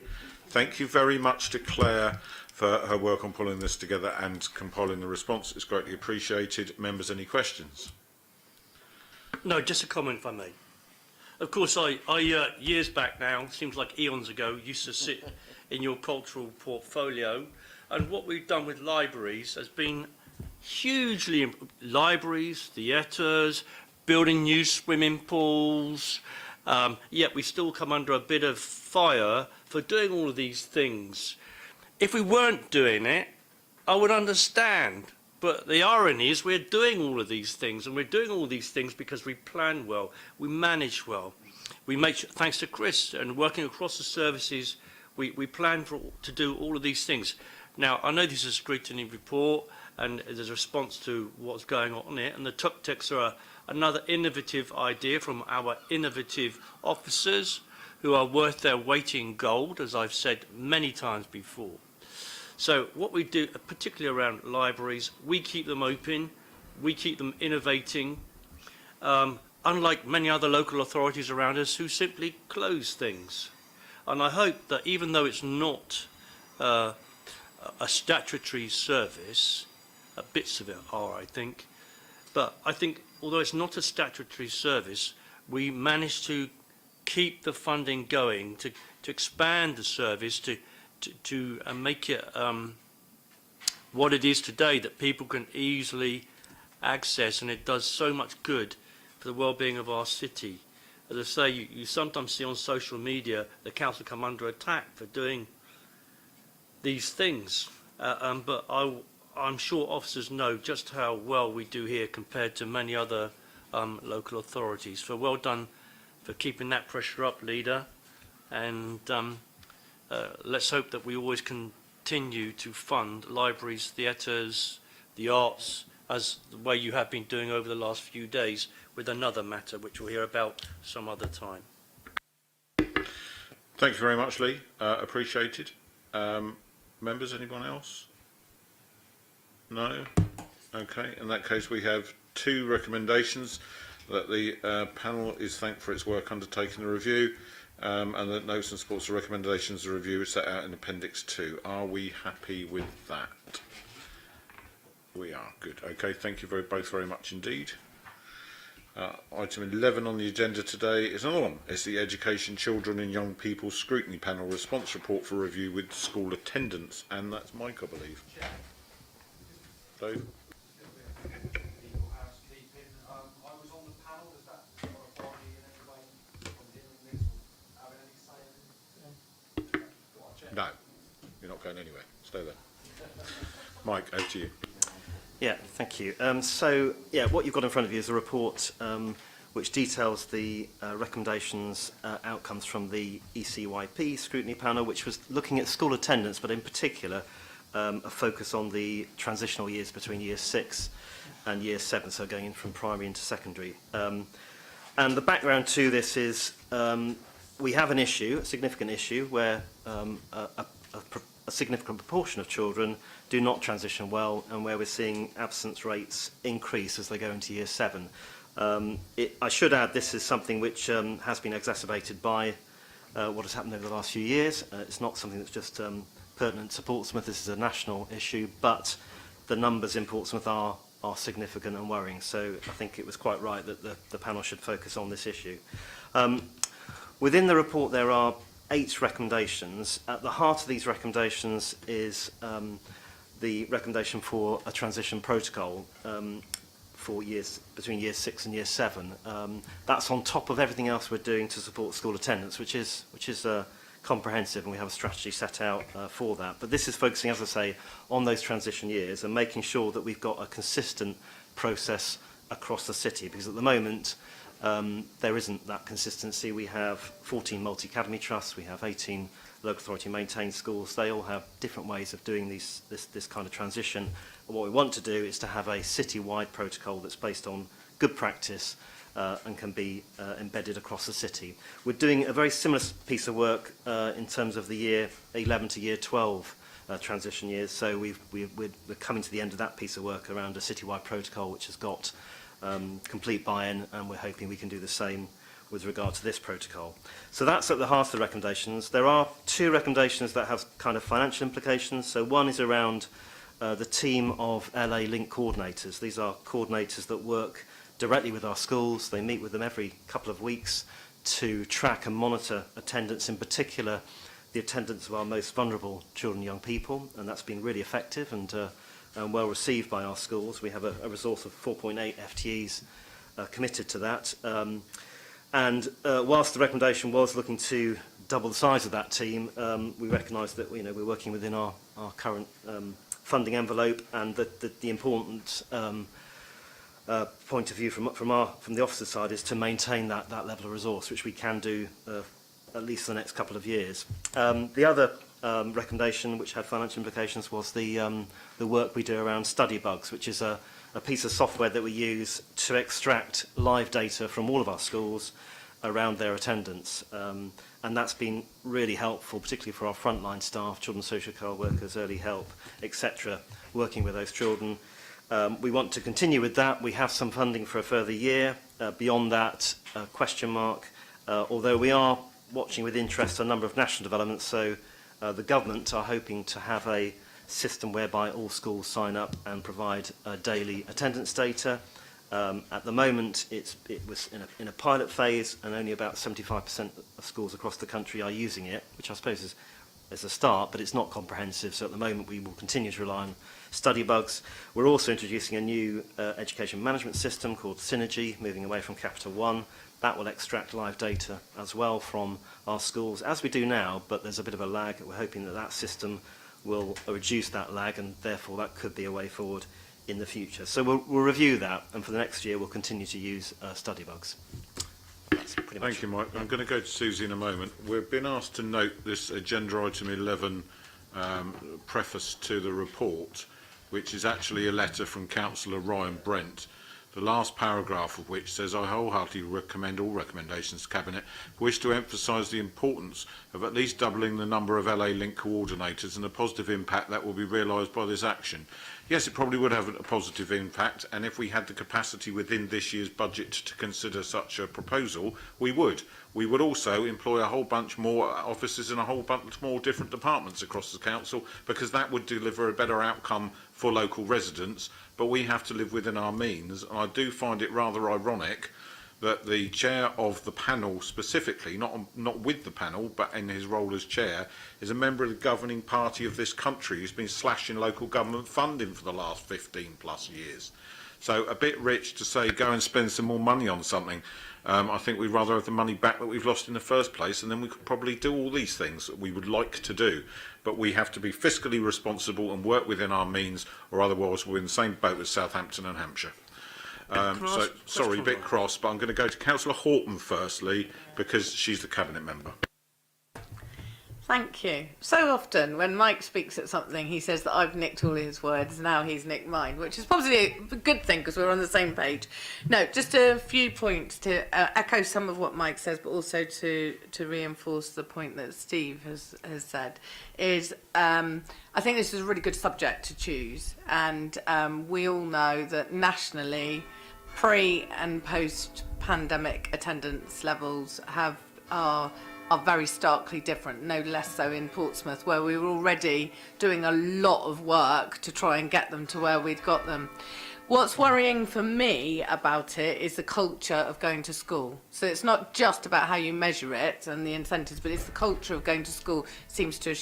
Thank you very much to Claire for her work on pulling this together and compiling the response. It's greatly appreciated. Members, any questions? No, just a comment if I may. Of course, I years back now, seems like eons ago, used to sit in your cultural portfolio, and what we've done with libraries has been hugely libraries, theatres, building new swimming pools, yet we still come under a bit of fire for doing all of these things. If we weren't doing it, I would understand. But the irony is we're doing all of these things, and we're doing all these things because we plan well, we manage well. We make, thanks to Chris and working across the services, we plan to do all of these things. Now, I know this is a scrutiny report, and there's a response to what's going on in it, and the tuk-tuks are another innovative idea from our innovative officers who are worth their weight in gold, as I've said many times before. So what we do, particularly around libraries, we keep them open, we keep them innovating, unlike many other local authorities around us who simply close things. And I hope that even though it's not a statutory service, bits of it are, I think, but I think although it's not a statutory service, we managed to keep the funding going, to expand the service, to make it what it is today, that people can easily access, and it does so much good for the well-being of our city. As I say, you sometimes see on social media the council come under attack for doing these things, but I'm sure officers know just how well we do here compared to many other local authorities. So well done for keeping that pressure up, leader, and let's hope that we always continue to fund libraries, theatres, the arts, as the way you have been doing over the last few days with another matter, which we'll hear about some other time. Thank you very much, Lee. Appreciated. Members, anyone else? No? Okay. In that case, we have two recommendations that the panel is thanked for its work undertaking the review, and that notes and supports the recommendations of the review is set out in Appendix 2. Are we happy with that? We are. Good. Okay, thank you both very much indeed. Item 11 on the agenda today is another one. It's the Education, Children and Young People Scrutiny Panel Response Report for review with school attendance, and that's Mike, I believe. Dave? No, you're not going anywhere. Stay there. Mike, over to you. Yeah, thank you. What you've got in front of you is a report which details the recommendations, outcomes from the ECYP scrutiny panel, which was looking at school attendance, but in particular a focus on the transitional years between year 6 and year 7, so going in from primary into secondary. And the background to this is we have an issue, a significant issue, where a significant proportion of children do not transition well, and where we're seeing absence rates increase as they go into year 7. I should add this is something which has been exacerbated by what has happened over the last few years. It's not something that's just pertinent to Portsmouth. This is a national issue, but the numbers in Portsmouth are significant and worrying. So I think it was quite right that the panel should focus on this issue. Within the report there are 8 recommendations. At the heart of these recommendations is the recommendation for a transition protocol for years between year 6 and year 7. That's on top of everything else we're doing to support school attendance, which is comprehensive, and we have a strategy set out for that. But this is focusing, as I say, on those transition years and making sure that we've got a consistent process across the city, because at the moment there isn't that consistency. We have 14 multi-academy trusts, we have 18 local authority maintained schools. They all have different ways of doing this kind of transition. And what we want to do is to have a city-wide protocol that's based on good practice and can be embedded across the city. We're doing a very similar piece of work in terms of the year 11 to year 12 transition years. So we're coming to the end of that piece of work around a citywide protocol which has got complete buy-in, and we're hoping we can do the same with regard to this protocol. So that's at the heart of the recommendations. There are 2 recommendations that have kind of financial implications. So one is around the team of LA Link coordinators. These are coordinators that work directly with our schools. They meet with them every couple of weeks to track and monitor attendance, in particular the attendance of our most vulnerable children and young people, and that's been really effective and well received by our schools. We have a resource of 4.8 FTEs committed to that. And whilst the recommendation was looking to double the size of that team, we recognise that we're working within our current funding envelope, and that the important point of view from the officer side is to maintain that level of resource, which we can do at least for the next couple of years. The other recommendation, which had financial implications, was the work we do around study bugs, which is a piece of software that we use to extract live data from all of our schools around their attendance. And that's been really helpful, particularly for our frontline staff, children's social care workers, early help, etc., working with those children. We want to continue with that. We have some funding for a further year. Beyond that, question mark. Although we are watching with interest a number of national developments, so the government are hoping to have a system whereby all schools sign up and provide daily attendance data. At the moment, it was in a pilot phase, and only about 75% of schools across the country are using it, which I suppose is a start, but it's not comprehensive. So at the moment, we will continue to rely on study bugs. We're also introducing a new education management system called Synergy, moving away from Capital One. That will extract live data as well from our schools, as we do now, but there's a bit of a lag. We're hoping that system will reduce that lag, and therefore that could be a way forward in the future. So we'll review that, and for the next year we'll continue to use study bugs. That's pretty much. Thank you, Mike. I'm going to go to Susie in a moment. We've been asked to note this agenda item 11 preface to the report, which is actually a letter from Councillor Ryan Brent, the last paragraph of which says, I wholeheartedly recommend all recommendations to Cabinet. Wish to emphasise the importance of at least doubling the number of LA Link coordinators and the positive impact that will be realised by this action. Yes, it probably would have a positive impact, and if we had the capacity within this year's budget to consider such a proposal, we would. We would also employ a whole bunch more officers in a whole bunch more different departments across the council, because that would deliver a better outcome for local residents, but we have to live within our means. And I do find it rather ironic that the chair of the panel specifically, not with the panel, but in his role as chair, is a member of the governing party of this country who's been slashing local government funding for the last 15 plus years. So a bit rich to say go and spend some more money on something. I think we'd rather have the money back that we've lost in the first place, and then we could probably do all these things that we would like to do. But we have to be fiscally responsible and work within our means, or otherwise we're in the same boat as Southampton and Hampshire. So, sorry, a bit cross, but I'm going to go to Councillor Horton firstly, because she's the Cabinet member. Thank you. So often when Mike speaks at something, he says that I've nicked all his words, now he's nicked mine, which is probably a good thing because we're on the same page. No, just a few points to echo some of what Mike says, but also to reinforce the point that Steve has said, is I think this is a really good subject to choose, and we all know that nationally, pre and post-pandemic attendance levels are very starkly different, no less so in Portsmouth, where we were already doing a lot of work to try and get them to where we'd got them. What's worrying for me about it is the culture of going to school. So it's not just about how you measure it and the incentives, but it's the culture of going to school seems to have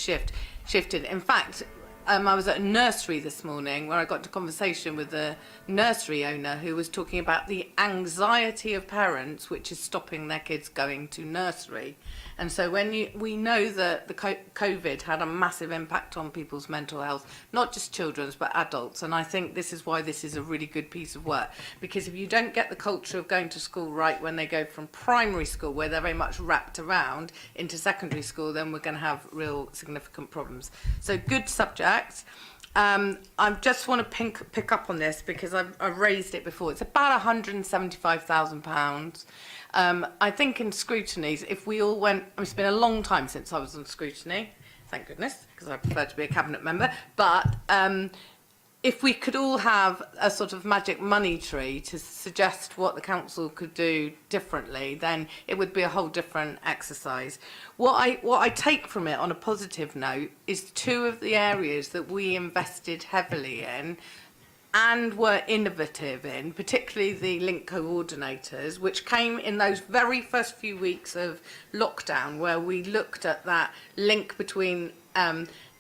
shifted. In fact, I was at a nursery this morning where I got into conversation with the nursery owner who was talking about the anxiety of parents which is stopping their kids going to nursery. And so we know that the COVID had a massive impact on people's mental health, not just children's but adults. And I think this is why this is a really good piece of work, because if you don't get the culture of going to school right when they go from primary school, where they're very much wrapped around, into secondary school, then we're going to have real significant problems. So good subject. I just want to pick up on this because I've raised it before. It's about £175,000. I think in scrutinies, if we all went, it's been a long time since I was on scrutiny, thank goodness, because I prefer to be a cabinet member, but if we could all have a sort of magic money tree to suggest what the council could do differently, then it would be a whole different exercise. What I take from it on a positive note is two of the areas that we invested heavily in and were innovative in, particularly the link coordinators, which came in those very first few weeks of lockdown, where we looked at that link between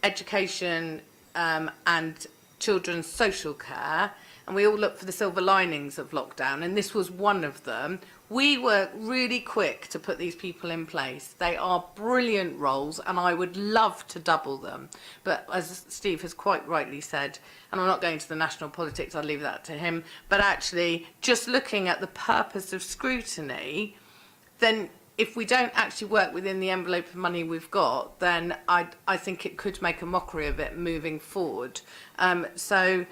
education and children's social care, and we all looked for the silver linings of lockdown, and this was one of them. We were really quick to put these people in place. They are brilliant roles, and I would love to double them. But as Steve has quite rightly said, and I'm not going to the national politics, I'll leave that to him, but actually just looking at the purpose of scrutiny, then if we don't actually work within the envelope of money we've got, then I think it could make a mockery of it moving forward. So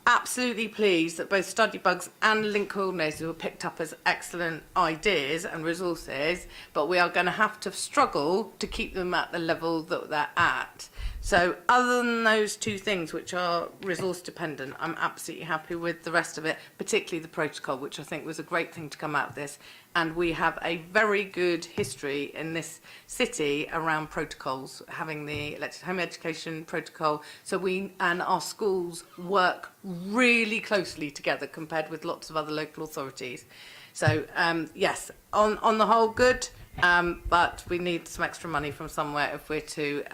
absolutely pleased that both study bugs and link coordinators were picked up as excellent ideas and resources, but we are going to have to struggle to keep them at the level that they're at. So other than those two things, which are resource dependent, I'm absolutely happy with the rest of it, particularly the protocol, which I think was a great thing to come out of this. And we have a very good history in this city around protocols, having the elected home education protocol. So we and our schools work really closely together compared with lots of other local authorities. So yes, on the whole, good. But we need some extra money from somewhere if we're to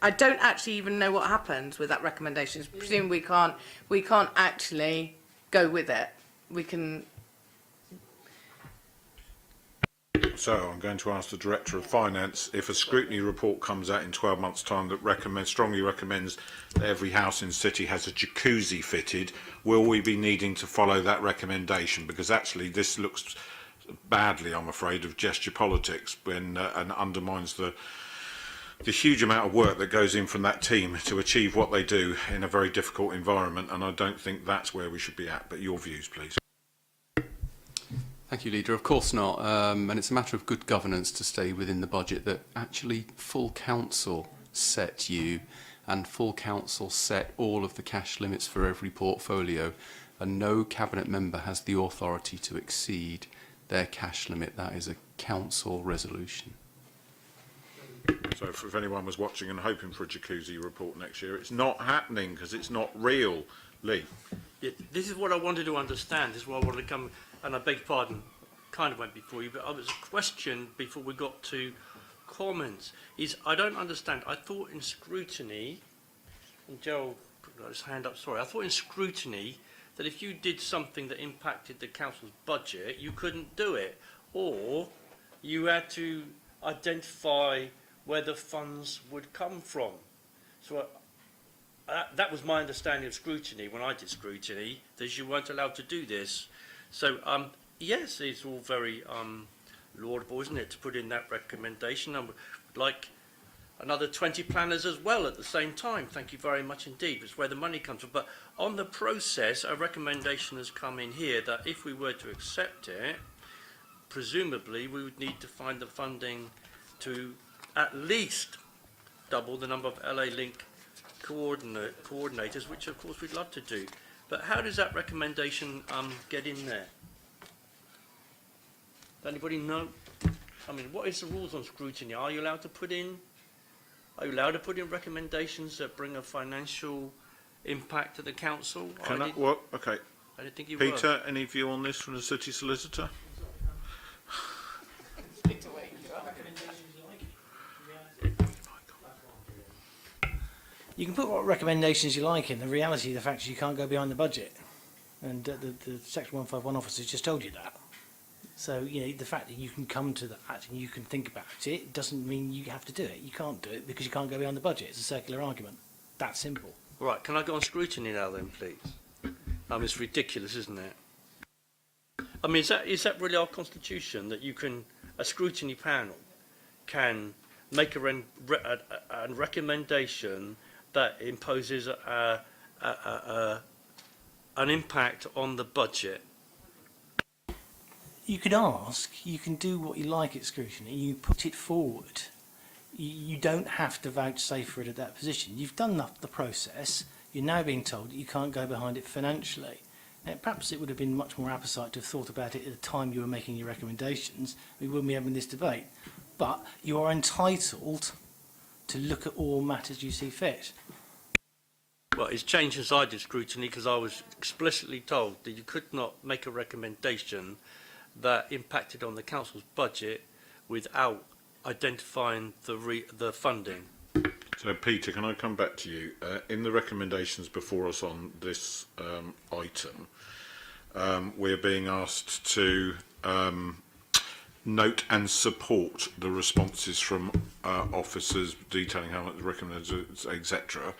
I don't actually even know what happens with that recommendation. Presume we can't actually go with it. We can. So I'm going to ask the Director of Finance if a scrutiny report comes out in 12 months' time that strongly recommends that every house in the city has a jacuzzi fitted, will we be needing to follow that recommendation? Because actually this looks badly, I'm afraid, of gesture politics and undermines the huge amount of work that goes in from that team to achieve what they do in a very difficult environment, and I don't think that's where we should be at. But your views, please. Thank you, Leader. Of course not. And it's a matter of good governance to stay within the budget that actually full council set you, and full council set all of the cash limits for every portfolio, and no cabinet member has the authority to exceed their cash limit. That is a council resolution. So if anyone was watching and hoping for a jacuzzi report next year, it's not happening because it's not real. Lee. Yeah, this is what I wanted to understand. This is why I wanted to come, and I beg pardon, kind of went before you, but I was a question before we got to comments. I don't understand. I thought in scrutiny, and Gerald put his hand up, sorry, I thought in scrutiny that if you did something that impacted the council's budget, you couldn't do it, or you had to identify where the funds would come from. So that was my understanding of scrutiny when I did scrutiny, that you weren't allowed to do this. So yes, it's all very laudable, isn't it, to put in that recommendation. I would like another 20 planners as well at the same time. Thank you very much indeed. It's where the money comes from. But on the process, a recommendation has come in here that if we were to accept it, presumably we would need to find the funding to at least double the number of LA Link coordinators, which of course we'd love to do. But how does that recommendation get in there? Does anybody know? I mean, what is the rules on scrutiny? Are you allowed to put in recommendations that bring a financial impact to the council? Okay. I didn't think you Peter, were. any view on this from the city solicitor? You can put what recommendations you like in. The reality of the fact is you can't go behind the budget. And the Section 151 officers just told you that. So, you know, the fact that you can come to that and you can think about it doesn't mean you have to do it. You can't do it because you can't go behind the budget. It's a circular argument. That simple. Right, can I go on scrutiny now then, please? It's ridiculous, isn't it? I mean, is that really our constitution, that you can, a scrutiny panel can make a recommendation that imposes an impact on the budget? You can ask, you can do what you like at scrutiny, you put it forward. You don't have to vouchsafe for it at that position. You've done the process, you're now being told that you can't go behind it financially. Now, perhaps it would have been much more appetite to have thought about it at the time you were making your recommendations. We wouldn't be having this debate. But you are entitled to look at all matters you see fit. Well, it's changed since I did scrutiny, because I was explicitly told that you could not make a recommendation that impacted on the council's budget without identifying the funding. So, Peter, can I come back to you? In the recommendations before us on this item, we're being asked to note and support the responses from officers detailing how much recommended, etc.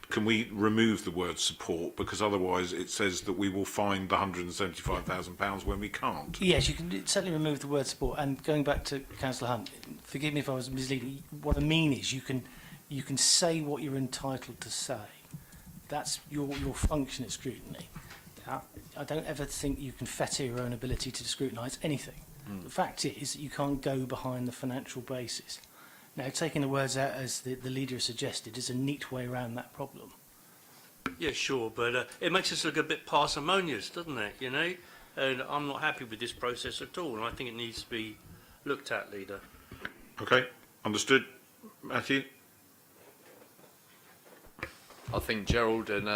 Can we remove the word support, because otherwise it says that we will find the £175,000 when we can't? Yes, you can certainly remove the word support. And going back to Councillor Hunt, forgive me if I was misleading. What I mean is you can say what you're entitled to say. That's your function at scrutiny. I don't ever think you can fetter your own ability to scrutinise anything. The fact is that you can't go behind the financial basis. Now, taking the words out, as the leader has suggested, is a neat way around that problem. Yeah, sure, but it makes us look a bit parsimonious, doesn't it, you know? And I'm not happy with this process at all, and I think it needs to be looked at, Leader. Okay, understood. Matthew? I think Gerald and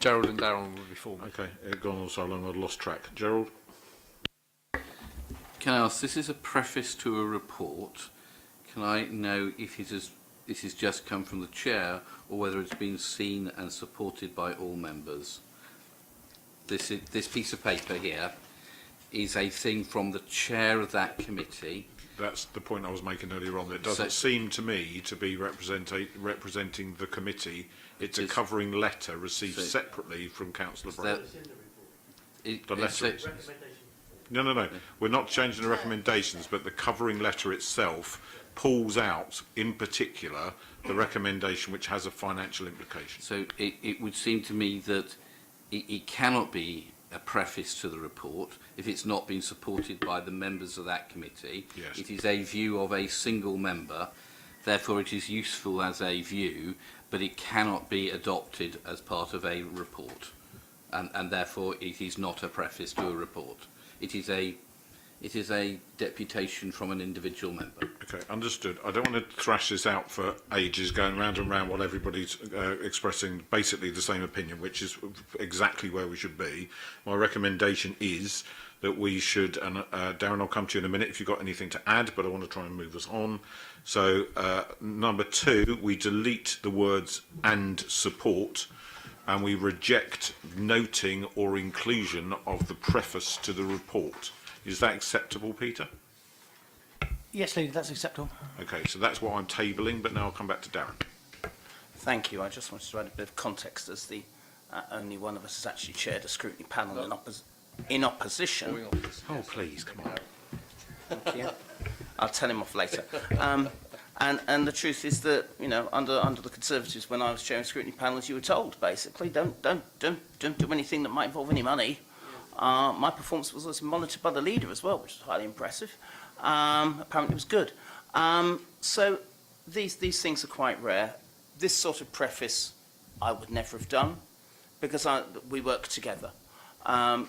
Darren will be for me. Okay, it's gone on so long I've lost track. Gerald? Can I ask, this is a preface to a report. Can I know if this has just come from the chair or whether it's been seen and supported by all members? This piece of paper here is a thing from the chair of that committee. That's the point I was making earlier on. It doesn't seem to me to be representing the committee. It's a covering letter received separately from Councillor Brown. The letter. No. We're not changing the recommendations, but the covering letter itself pulls out, in particular, the recommendation which has a financial implication. So it would seem to me that it cannot be a preface to the report if it's not been supported by the members of that committee. Yes. It is a view of a single member, therefore it is useful as a view, but it cannot be adopted as part of a report, and therefore it is not a preface to a report. It is a deputation from an individual member. Okay, understood. I don't want to thrash this out for ages, going round and round while everybody's expressing basically the same opinion, which is exactly where we should be. My recommendation is that we should, and Darren, I'll come to you in a minute if you've got anything to add, but I want to try and move us on. So, number 2, we delete the words "and support", and we reject noting or inclusion of the preface to the report. Is that acceptable, Peter? Yes, Leader, that's acceptable. Okay, so that's what I'm tabling, but now I'll come back to Darren. Thank you. I just wanted to add a bit of context, as the only one of us has actually chaired a scrutiny panel in opposition. Oh, please, come on. Thank you. I'll tell him off later. And the truth is that, you know, under the Conservatives, when I was chairing scrutiny panels, you were told basically don't do anything that might involve any money. My performance was also monitored by the leader as well, which was highly impressive. Apparently it was good. So these things are quite rare. This sort of preface I would never have done, because we work together.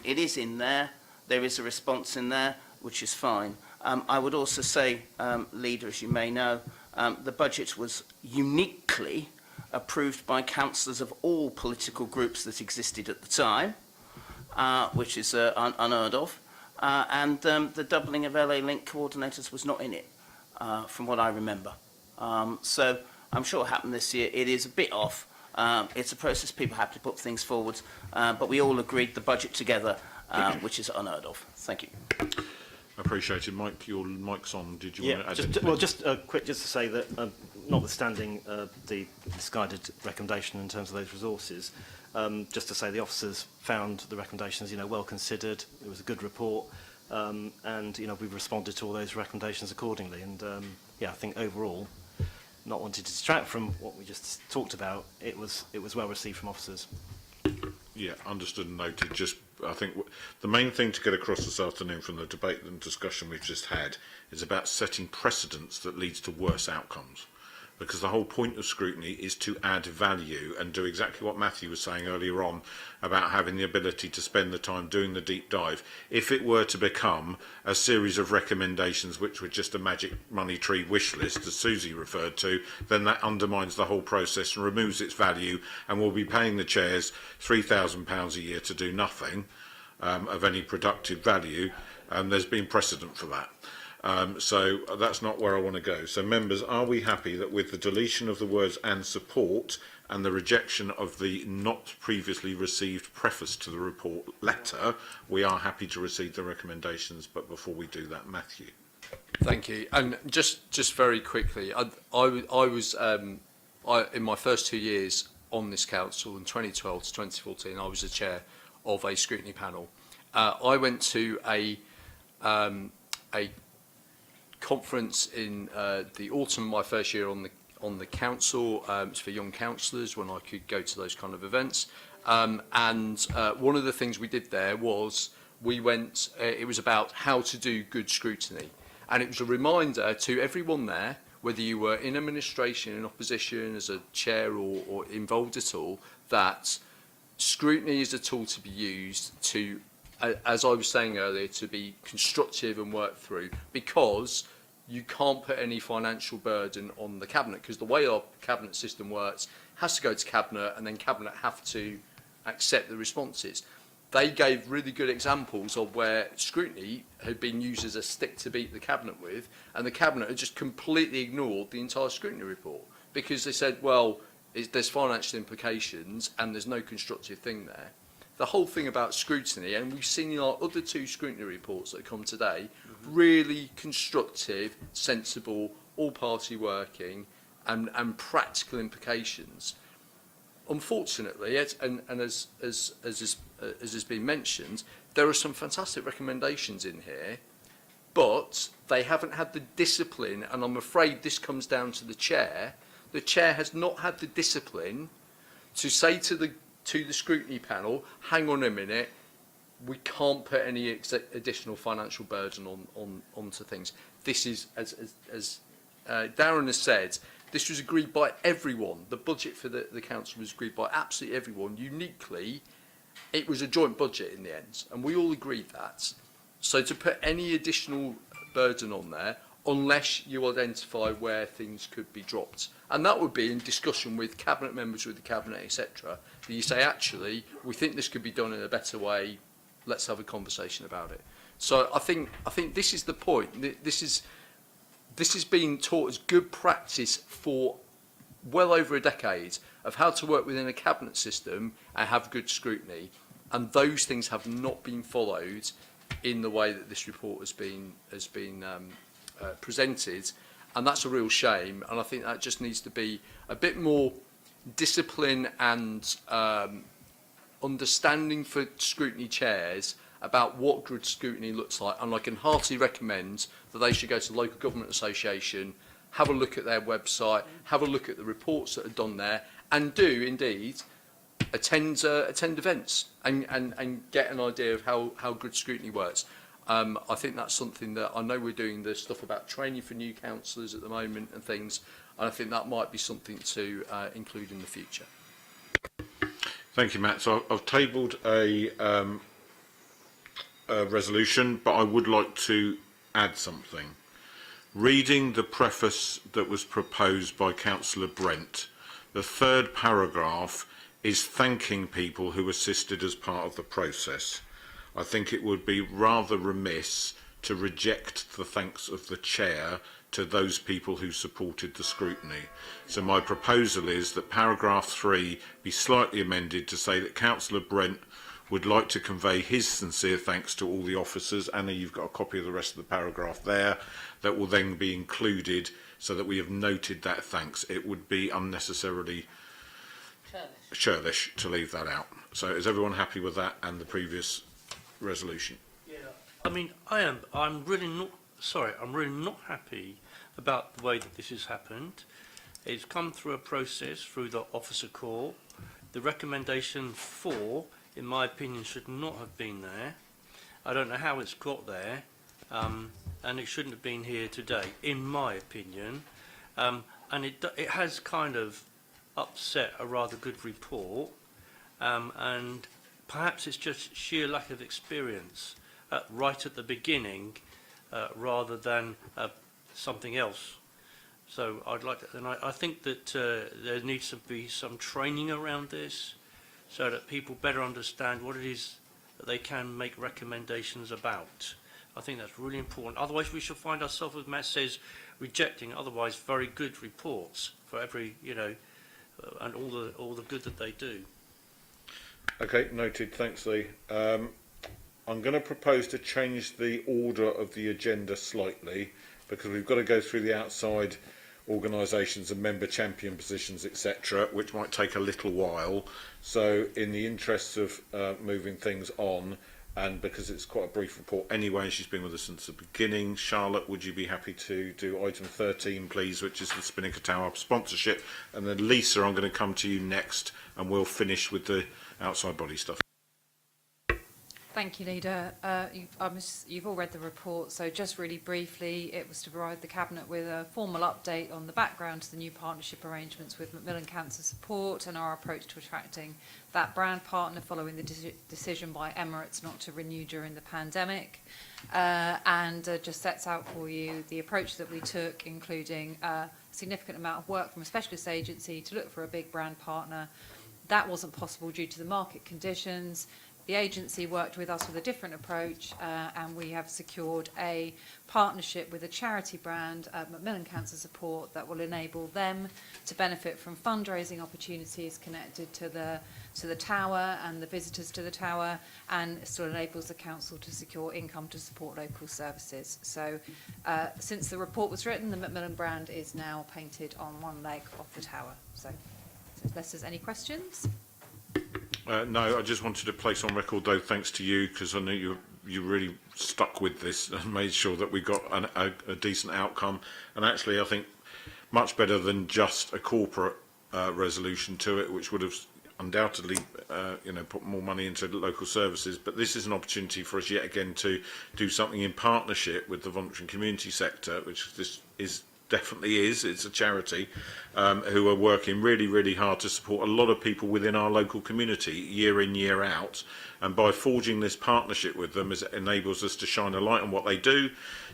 It is in there. There is a response in there, which is fine. I would also say, Leader, as you may know, the budget was uniquely approved by councillors of all political groups that existed at the time, which is unheard of. And the doubling of LA Link coordinators was not in it, from what I remember. So I'm sure it happened this year. It is a bit off, It's a process, people have to put things forward, but we all agreed the budget together, which is unheard of. Thank you. Appreciated. Mike, your mic's on. Did you want to add just, anything? well, just quick, just to say that notwithstanding the misguided recommendation in terms of those resources, just to say the officers found the recommendations, well considered. It was a good report, and we've responded to all those recommendations accordingly. And I think overall, not wanting to distract from what we just talked about, it was well received from officers. Yeah, understood and noted. Just, I think the main thing to get across this afternoon from the debate and discussion we've just had is about setting precedents that leads to worse outcomes. Because the whole point of scrutiny is to add value and do exactly what Matthew was saying earlier on about having the ability to spend the time doing the deep dive. If it were to become a series of recommendations which were just a magic money tree wish list, as Susie referred to, then that undermines the whole process and removes its value, and we'll be paying the chairs £3,000 a year to do nothing of any productive value, and there's been precedent for that. So that's not where I want to go. So members, are we happy that with the deletion of the words "and support" and the rejection of the not previously received preface to the report letter, we are happy to receive the recommendations? But before we do that, Matthew. Thank you. And just very quickly, I was in my first 2 years on this council, in 2012 to 2014, I was the chair of a scrutiny panel. I went to a conference in the autumn of my first year on the council. It's for young councillors when I could go to those kind of events. And one of the things we did there was we went. It was about how to do good scrutiny, and it was a reminder to everyone there, whether you were in administration, in opposition, as a chair, or involved at all, that scrutiny is a tool to be used to, as I was saying earlier, to be constructive and work through, because you can't put any financial burden on the Cabinet, because the way our Cabinet system works has to go to Cabinet, and then Cabinet have to accept the responses. They gave really good examples of where scrutiny had been used as a stick to beat the Cabinet with, and the Cabinet had just completely ignored the entire scrutiny report, because they said, well, there's financial implications and there's no constructive thing there. The whole thing about scrutiny, and we've seen in our other 2 scrutiny reports that have come today, really constructive, sensible, all-party working, and practical implications. Unfortunately, and as has been mentioned, there are some fantastic recommendations in here, but they haven't had the discipline, and I'm afraid this comes down to the chair. The chair has not had the discipline to say to the scrutiny panel, hang on a minute, we can't put any additional financial burden onto things. This is, as Darren has said, this was agreed by everyone. The budget for the council was agreed by absolutely everyone. Uniquely, it was a joint budget in the end, and we all agreed that. So to put any additional burden on there, unless you identify where things could be dropped, and that would be in discussion with Cabinet members, with the Cabinet, etc., that you say, actually, we think this could be done in a better way, let's have a conversation about it. So I think this is the point. This has been taught as good practice for well over a decade of how to work within a Cabinet system and have good scrutiny, and those things have not been followed in the way that this report has been presented, and that's a real shame. And I think that just needs to be a bit more discipline and understanding for scrutiny chairs about what good scrutiny looks like. And I can heartily recommend that they should go to the Local Government Association, have a look at their website, have a look at the reports that are done there, and do indeed attend events and get an idea of how good scrutiny works. I think that's something that I know we're doing the stuff about training for new councillors at the moment and things, and I think that might be something to include in the future. Thank you, Matt. So I've tabled a resolution, but I would like to add something. Reading the preface that was proposed by Councillor Brent, the 3rd paragraph is thanking people who assisted as part of the process. I think it would be rather remiss to reject the thanks of the chair to those people who supported the scrutiny. So my proposal is that paragraph 3 be slightly amended to say that Councillor Brent would like to convey his sincere thanks to all the officers. Anna, you've got a copy of the rest of the paragraph there that will then be included so that we have noted that thanks. It would be unnecessarily churlish to leave that out. So is everyone happy with that and the previous resolution? Yeah. I mean, I'm really not happy about the way that this has happened. It's come through a process through the officer corps. The recommendation 4, in my opinion, should not have been there. I don't know how it's got there, and it shouldn't have been here today, in my opinion. And it has kind of upset a rather good report, and perhaps it's just sheer lack of experience right at the beginning, rather than something else. So I'd like to, and I think that there needs to be some training around this, so that people better understand what it is that they can make recommendations about. I think that's really important. Otherwise, we shall find ourselves, as Matt says, rejecting otherwise very good reports for every, and all the good that they do. Okay, noted. Thanks, Lee. I'm going to propose to change the order of the agenda slightly, because we've got to go through the outside organisations and member champion positions, etc., which might take a little while. So in the interests of moving things on, and because it's quite a brief report anyway, and she's been with us since the beginning, Charlotte, would you be happy to do item 13, please, which is the Spinnaker Tower sponsorship? And then Lisa, I'm going to come to you next, and we'll finish with the outside body stuff. Thank you, Leader. You've all read the report, so just really briefly, it was to provide the Cabinet with a formal update on the background to the new partnership arrangements with Macmillan Cancer Support and our approach to attracting that brand partner following the decision by Emirates not to renew during the pandemic. Just sets out for you the approach that we took, including a significant amount of work from a specialist agency to look for a big brand partner. That wasn't possible due to the market conditions. The agency worked with us with a different approach, and we have secured a partnership with a charity brand, Macmillan Cancer Support, that will enable them to benefit from fundraising opportunities connected to the tower and the visitors to the tower, and still enables the council to secure income to support local services. So since the report was written, the Macmillan brand is now painted on one leg of the tower. So unless there's any questions. No, I just wanted to place on record, though, thanks to you, because I know you really stuck with this and made sure that we got a decent outcome. And actually, I think much better than just a corporate resolution to it, which would have undoubtedly, put more money into local services. But this is an opportunity for us yet again to do something in partnership with the voluntary and community sector, which this is. Definitely is. It's a charity who are working really, really hard to support a lot of people within our local community year in, year out. And by forging this partnership with them, it enables us to shine a light on what they do,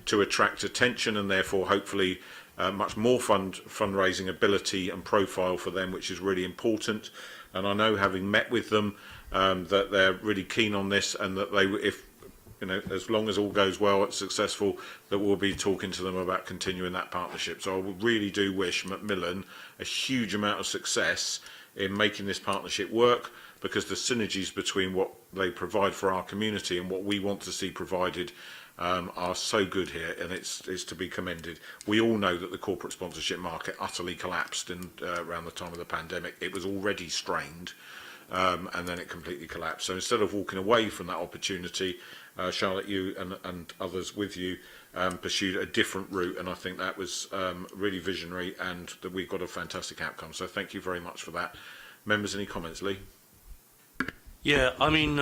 to attract attention, and therefore hopefully much more fundraising ability and profile for them, which is really important. And I know, having met with them, that they're really keen on this, and that they, if as long as all goes well, it's successful, that we'll be talking to them about continuing that partnership. So I really do wish Macmillan a huge amount of success in making this partnership work, because the synergies between what they provide for our community and what we want to see provided are so good here, and it's to be commended. We all know that the corporate sponsorship market utterly collapsed around the time of the pandemic. It was already strained, and then it completely collapsed. So instead of walking away from that opportunity, Charlotte, you and others with you pursued a different route, and I think that was really visionary, and that we've got a fantastic outcome. So thank you very much for that. Members, any comments? Lee? Yeah, I mean,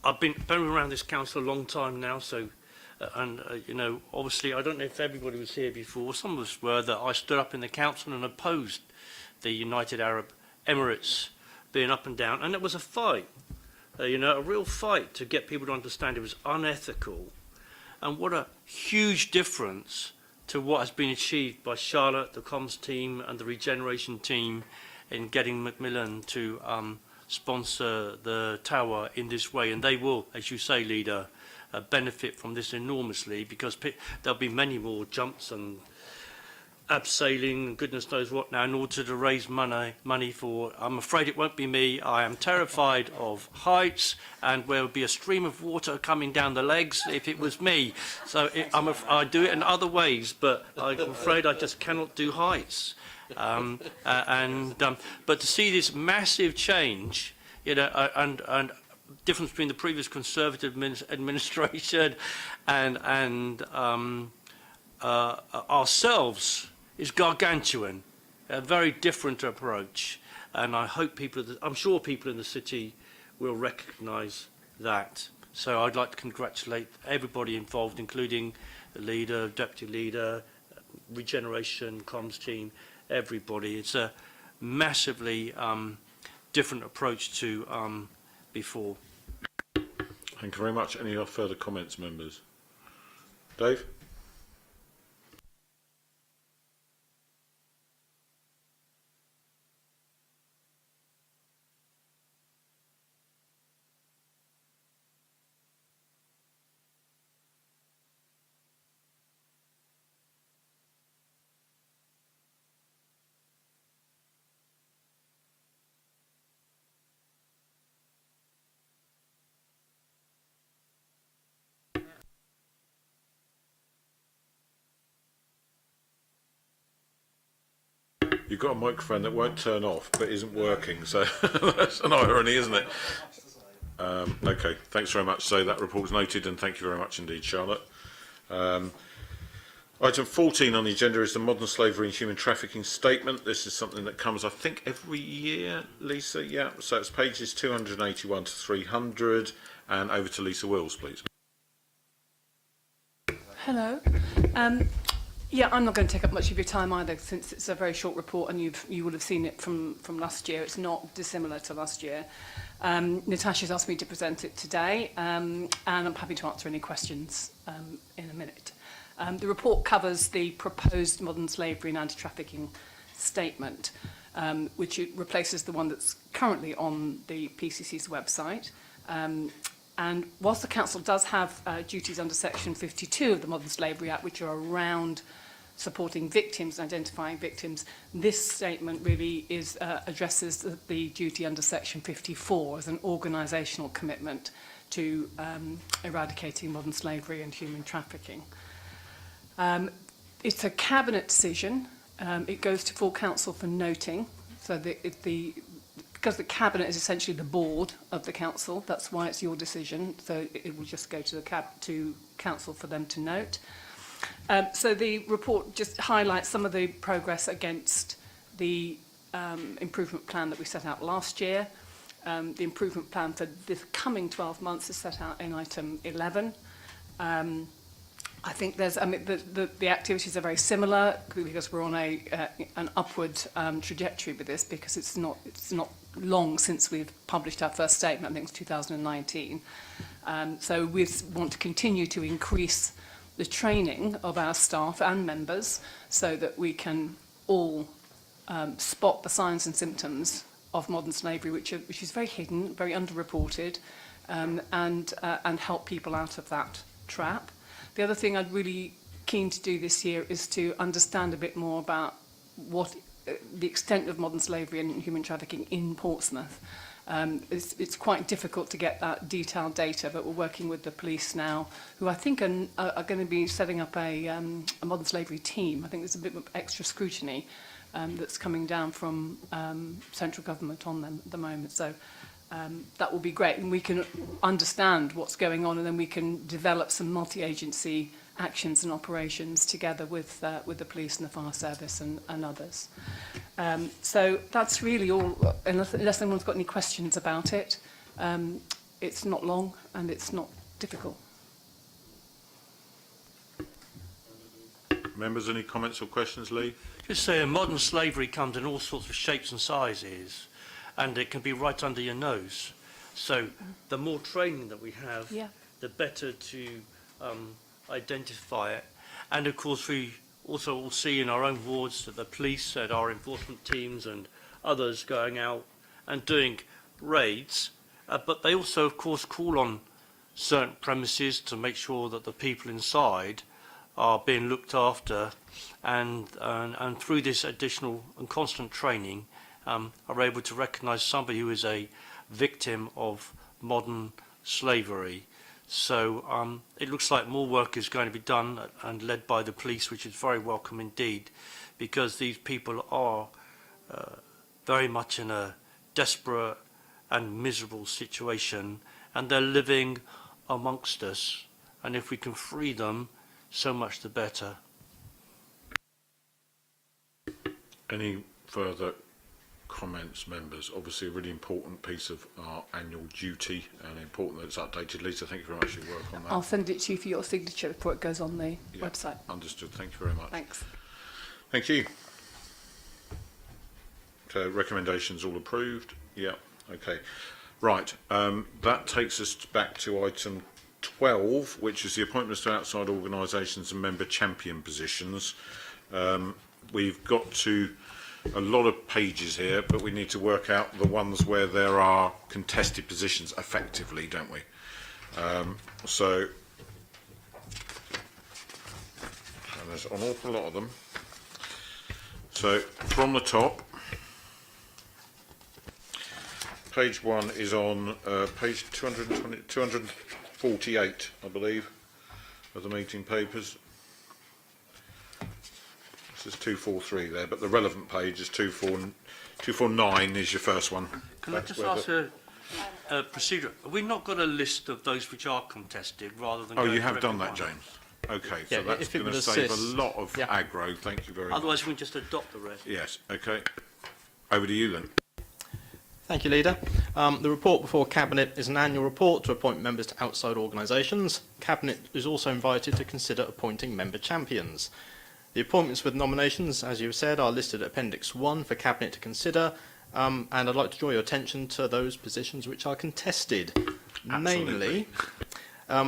I've been around this council a long time now, so, obviously, I don't know if everybody was here before. Some of us were, that I stood up in the council and opposed the United Arab Emirates being up and down, and it was a fight. A real fight to get people to understand it was unethical. And what a huge difference to what has been achieved by Charlotte, the comms team and the regeneration team in getting Macmillan to sponsor the tower in this way. And they will, as you say, Leader, benefit from this enormously, because there'll be many more jumps and abseiling and goodness knows what now in order to raise money for. I'm afraid it won't be me. I am terrified of heights, and there would be a stream of water coming down the legs if it was me. So I do it in other ways, but I'm afraid I just cannot do heights. But to see this massive change, you know, and difference between the previous Conservative administration and ourselves is gargantuan, a very different approach, and I hope I'm sure people in the city will recognise that. So I'd like to congratulate everybody involved, including the leader, deputy leader, regeneration, comms team, everybody. It's a massively different approach to before. Thank you very much. Any further comments, members? Dave? You've got a microphone that won't turn off but isn't working, so that's an irony, isn't it? Okay, thanks very much. So that report's noted, and thank you very much indeed, Charlotte. Item 14 on the agenda is the modern slavery and human trafficking statement. This is something that comes, I think, every year, Lisa. Yeah, so it's pages 281 to 300, and over to Lisa Wills, please. Hello. Yeah, I'm not going to take up much of your time either, since it's a very short report and you will have seen it from last year. It's not dissimilar to last year. Natasha's asked me to present it today, and I'm happy to answer any questions in a minute. The report covers the proposed modern slavery and anti-trafficking statement, which replaces the one that's currently on the PCC's website. And whilst the Council does have duties under Section 52 of the Modern Slavery Act, which are around supporting victims and identifying victims, this statement really addresses the duty under Section 54 as an organisational commitment to eradicating modern slavery and human trafficking. It's a Cabinet decision. It goes to full Council for noting, so because the Cabinet is essentially the board of the Council, that's why it's your decision, so it will just go to Council for them to note. So the report just highlights some of the progress against the improvement plan that we set out last year. The improvement plan for the coming 12 months is set out in item 11. I think the activities are very similar because we're on an upward trajectory with this, because it's not long since we've published our first statement. I think it's 2019. So we want to continue to increase the training of our staff and members so that we can all spot the signs and symptoms of modern slavery, which is very hidden, very underreported, and help people out of that trap. The other thing I'm really keen to do this year is to understand a bit more about what the extent of modern slavery and human trafficking in Portsmouth. It's quite difficult to get that detailed data, but we're working with the police now, who I think are going to be setting up a modern slavery team. I think there's a bit of extra scrutiny that's coming down from central government on them at the moment. So that will be great, and we can understand what's going on, and then we can develop some multi-agency actions and operations together with the police and the fire service and others. So that's really all, unless anyone's got any questions about it. It's not long and it's not difficult. Members, any comments or questions, Lee? Just saying, modern slavery comes in all sorts of shapes and sizes, and it can be right under your nose. So the more training that we have, the better to identify it. And of course, we also will see in our own wards that the police and our enforcement teams and others going out and doing raids, but they also, of course, call on certain premises to make sure that the people inside are being looked after, and through this additional and constant training are able to recognise somebody who is a victim of modern slavery. So it looks like more work is going to be done and led by the police, which is very welcome indeed, because these people are very much in a desperate and miserable situation, and they're living amongst us, and if we can free them, so much the better. Any further comments, members? Obviously a really important piece of our annual duty, and important that it's updated. Lisa, thank you very much for your work on that. I'll send it to you for your signature before it goes on the website. Understood. Thank you very much. Thanks. Thank you. So recommendations all approved? Yeah. Okay. Right. That takes us back to item 12, which is the appointments to outside organisations and member champion positions. We've got to a lot of pages here, but we need to work out the ones where there are contested positions effectively, don't we? So and there's an awful lot of them. So from the top, page 1 is on page 248, I believe, of the meeting papers. This is 243 there, but the relevant page is 249 is your first one. Can I just ask a procedure? Have we not got a list of those which are contested rather than... Oh, going you have for done every that, one? James. Okay, Yeah, so that's if it going to would save a assist. lot of Yeah. aggro. Thank you very much. Otherwise, we can just adopt the rest. Yes, okay. Over to you then. Thank you, Leader. The report before Cabinet is an annual report to appoint members to outside organisations. Cabinet is also invited to consider appointing member champions. The appointments with nominations, as you've said, are listed at Appendix 1 for Cabinet to consider, and I'd like to draw your attention to those positions which are contested. Absolutely. Namely, I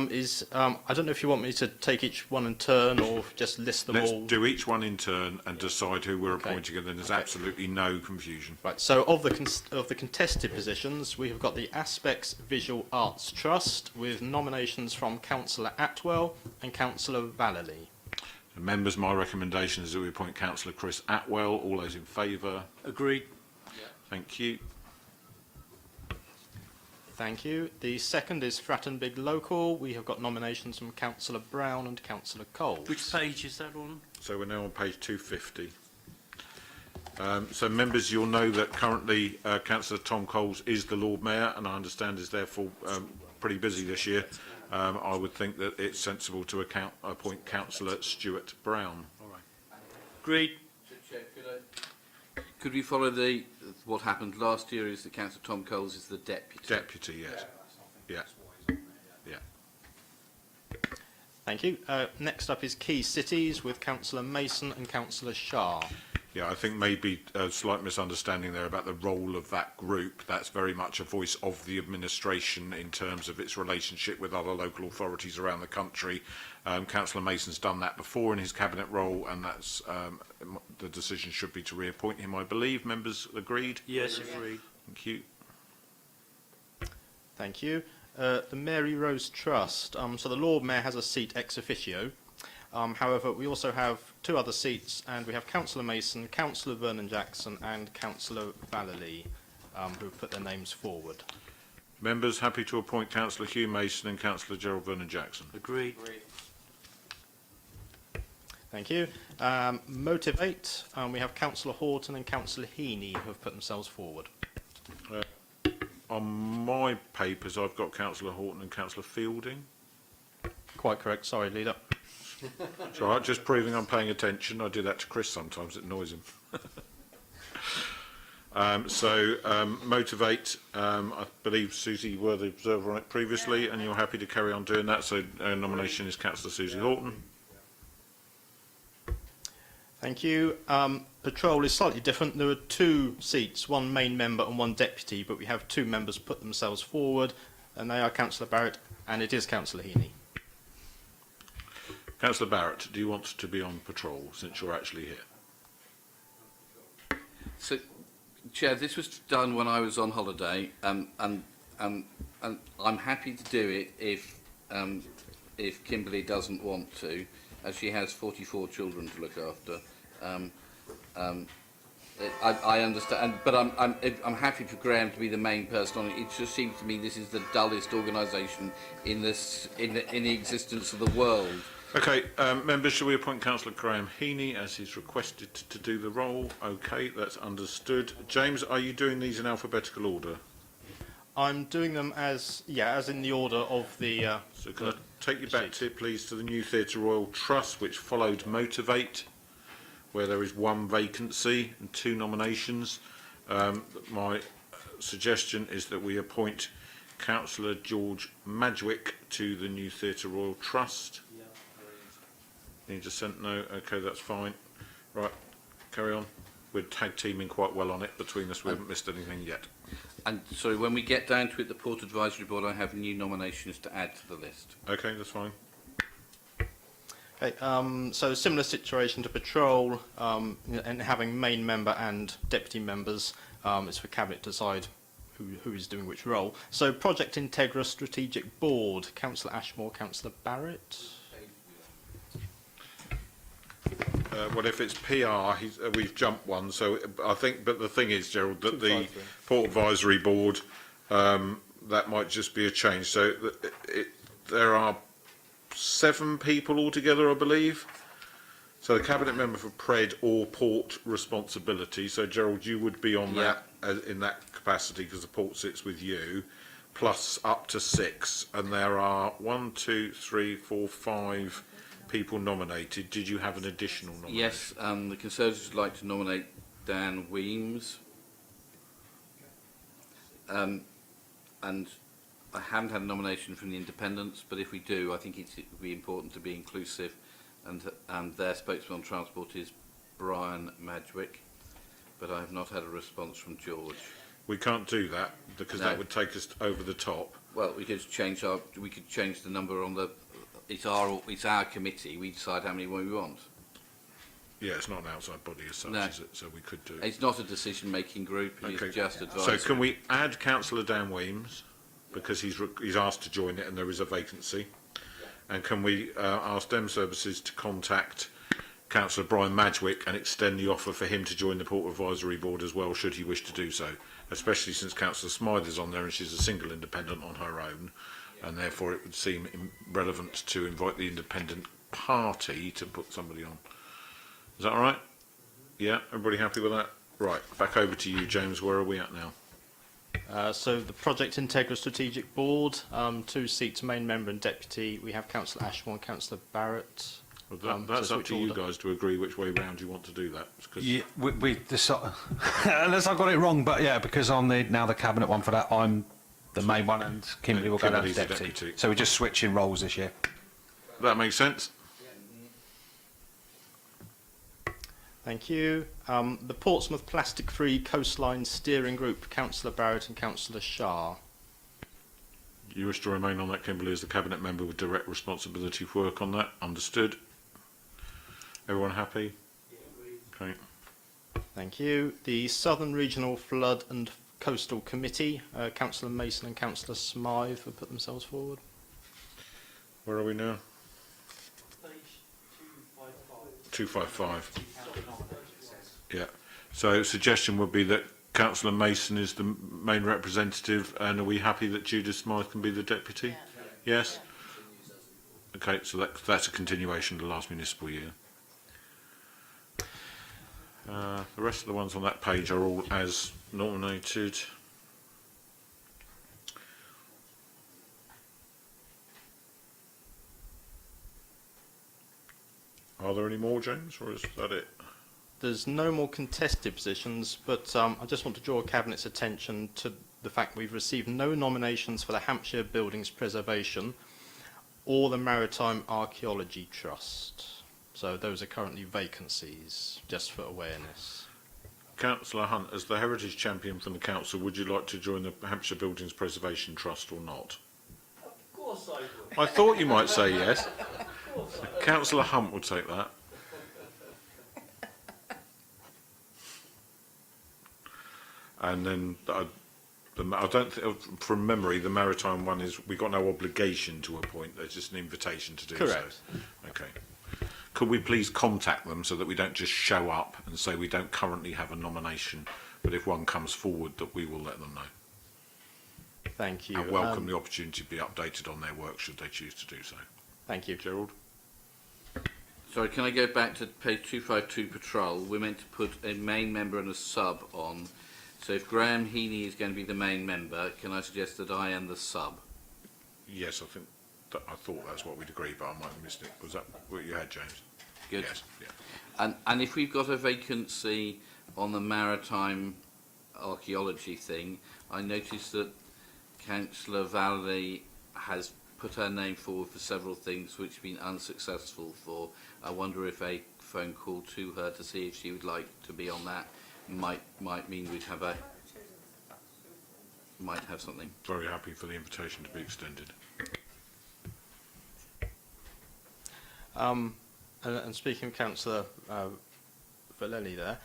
don't know if you want me to take each one in turn or just list them all. Let's do each one in turn and decide who we're appointing, and then there's absolutely no confusion. Right, so of the contested positions, we have got the Aspects Visual Arts Trust with nominations from Councillor Atwell and Councillor Vallely. Members, my recommendation is that we appoint Councillor Chris Atwell. All those in favour? Agreed. Thank you. Thank you. The second is Fratton Big Local. We have got nominations from Councillor Brown and Councillor Coles. Which page is that on? So we're now on page 250. So members, you'll know that currently Councillor Tom Coles is the Lord Mayor, and I understand is therefore pretty busy this year. I would think that it's sensible to appoint Councillor Stuart Brown. All right. Agreed. Could we follow what happened last year? Is that Councillor Tom Coles is the deputy? Deputy, yes. Yeah. Yeah. Thank you. Next up is Key Cities with Councillor Mason and Councillor Shah. Yeah, I think maybe a slight misunderstanding there about the role of that group. That's very much a voice of the administration in terms of its relationship with other local authorities around the country. Councillor Mason's done that before in his cabinet role, and that's the decision should be to reappoint him, I believe. Members agreed? Yes, agreed. Thank you. Thank you. The Mary Rose Trust. So the Lord Mayor has a seat ex officio. However, we also have two other seats, and we have Councillor Mason, Councillor Vernon Jackson and Councillor Vallely, who have put their names forward. Members happy to appoint Councillor Hugh Mason and Councillor Gerald Vernon Jackson. Agreed. Thank you. Motivate. We have Councillor Horton and Councillor Heaney who have put themselves forward. On my papers, I've got Councillor Horton and Councillor Fielding. Quite correct. Sorry, Leader. It's all right, just proving I'm paying attention. I do that to Chris sometimes, it annoys him. Motivate, I believe Susie were the observer on it previously, and you're happy to carry on doing that, so nomination is Councillor Susie Horton. Thank you. Patrol is slightly different. There are two seats, one main member and one deputy, but we have two members put themselves forward, and they are Councillor Barrett and it is Councillor Heaney. Councillor Barrett, do you want to be on patrol since you're actually here? So, Chair, this was done when I was on holiday, and I'm happy to do it if Kimberly doesn't want to. as she has 44 children to look after. I understand, but I'm happy for Graham to be the main person on it. It just seems to me this is the dullest organisation in the existence of the world. Okay, members, shall we appoint Councillor Graham Heaney as he's requested to do the role? Okay, that's understood. James, are you doing these in alphabetical order? I'm doing them as in the order of the. So can I take you back to, please, to the New Theatre Royal Trust, which followed Motivate, where there is one vacancy and 2 nominations. My suggestion is that we appoint Councillor George Madgwick to the New Theatre Royal Trust. Need assent? No. Okay, that's fine. Right, carry on. We're tag teaming quite well on it between us. We haven't missed anything yet. And sorry, when we get down to it, the Port Advisory Board, I have new nominations to add to the list. Okay, that's fine. Okay, so similar situation to Patrol, and having main member and deputy members, it's for Cabinet to decide who is doing which role. So Project Integra Strategic Board, Councillor Ashmore, Councillor Barrett. Well, if it's PR, we've jumped one. So I think, but the thing is, Gerald, that the Port Advisory Board, that might just be a change. So there are 7 people altogether, I believe. So the Cabinet member for Pred or Port responsibility. So Gerald, you would be on that in that capacity because the Port sits with you, plus up to 6, and there are 1, 2, 3, 4, 5 people nominated. Did you have an additional nomination? Yes, the Conservatives would like to nominate Dan Weems. And I haven't had a nomination from the Independents, but if we do, I think it would be important to be inclusive. And their spokesman on transport is Brian Madgwick, but I have not had a response from George. We can't do that because that would take us over the top. Well, we could change the number on the. It's our committee. We decide how many we want. Yeah, it's not an outside body as such, No. is it? So we could do. It's not a decision-making group. It's just advisory. So can we add Councillor Dan Weems because he's asked to join it and there is a vacancy, and can we ask Dem Services to contact Councillor Brian Madgwick and extend the offer for him to join the Port Advisory Board as well, should he wish to do so, especially since Councillor Smythe is on there and she's a single independent on her own, and therefore it would seem relevant to invite the independent party to put somebody on. Is that all right? Yeah, everybody happy with that? Right, back over to you, James. Where are we at now? So the Project Integra Strategic Board, 2 seats, main member and deputy. We have Councillor Ashmore and Councillor Barrett. Well, that's up to you guys to agree which way round you want to do that. Yeah, unless I've got it wrong, but yeah, because on the Cabinet one for that, I'm the main one, and Kimberly will go down as deputy. So we're just switching roles this year. That makes sense. Thank you. The Portsmouth Plastic Free Coastline Steering Group, Councillor Barrett and Councillor Shah. You wish to remain on that, Kimberly, as the Cabinet member with direct responsibility for work on that. Understood. Everyone happy? Okay. Thank you. The Southern Regional Flood and Coastal Committee, Councillor Mason and Councillor Smythe have put themselves forward. Where are we now? 255. Yeah. So suggestion would be that Councillor Mason is the main representative, and are we happy that Judith Smythe can be the deputy? Yeah. Yes. Okay, so that's a continuation of the last municipal year. The rest of the ones on that page are all as nominated. Are there any more, James, or is that it? There's no more contested positions, but I just want to draw Cabinet's attention to the fact we've received no nominations for the Hampshire Buildings Preservation or the Maritime Archaeology Trust. So those are currently vacancies, just for awareness. Councillor Hunt, as the Heritage Champion from the Council, would you like to join the Hampshire Buildings Preservation Trust or not? Of course I would. I thought you might say yes. Councillor Hunt would take that. And then I don't think, from memory, the maritime one is, we've got no obligation to appoint. There's just an invitation to do so. Correct. Okay. could we please contact them so that we don't just show up and say we don't currently have a nomination, but if one comes forward, that we will let them know. Thank you. And welcome the opportunity to be updated on their work should they choose to do so. Thank you. Gerald? Sorry, can I go back to page 252 patrol? We're meant to put a main member and a sub on. So if Graham Heaney is going to be the main member, can I suggest that I am the sub? Yes, I think I thought that's what we'd agreed, but I might have missed it. Was that what you had, James? Good. Yes. Yeah. And if we've got a vacancy on the maritime archaeology thing, I noticed that Councillor Valley has put her name forward for several things which have been unsuccessful for. I wonder if a phone call to her to see if she would like to be on that might mean we'd have something. Very happy for the invitation to be extended. And speaking of Councillor Vallely there,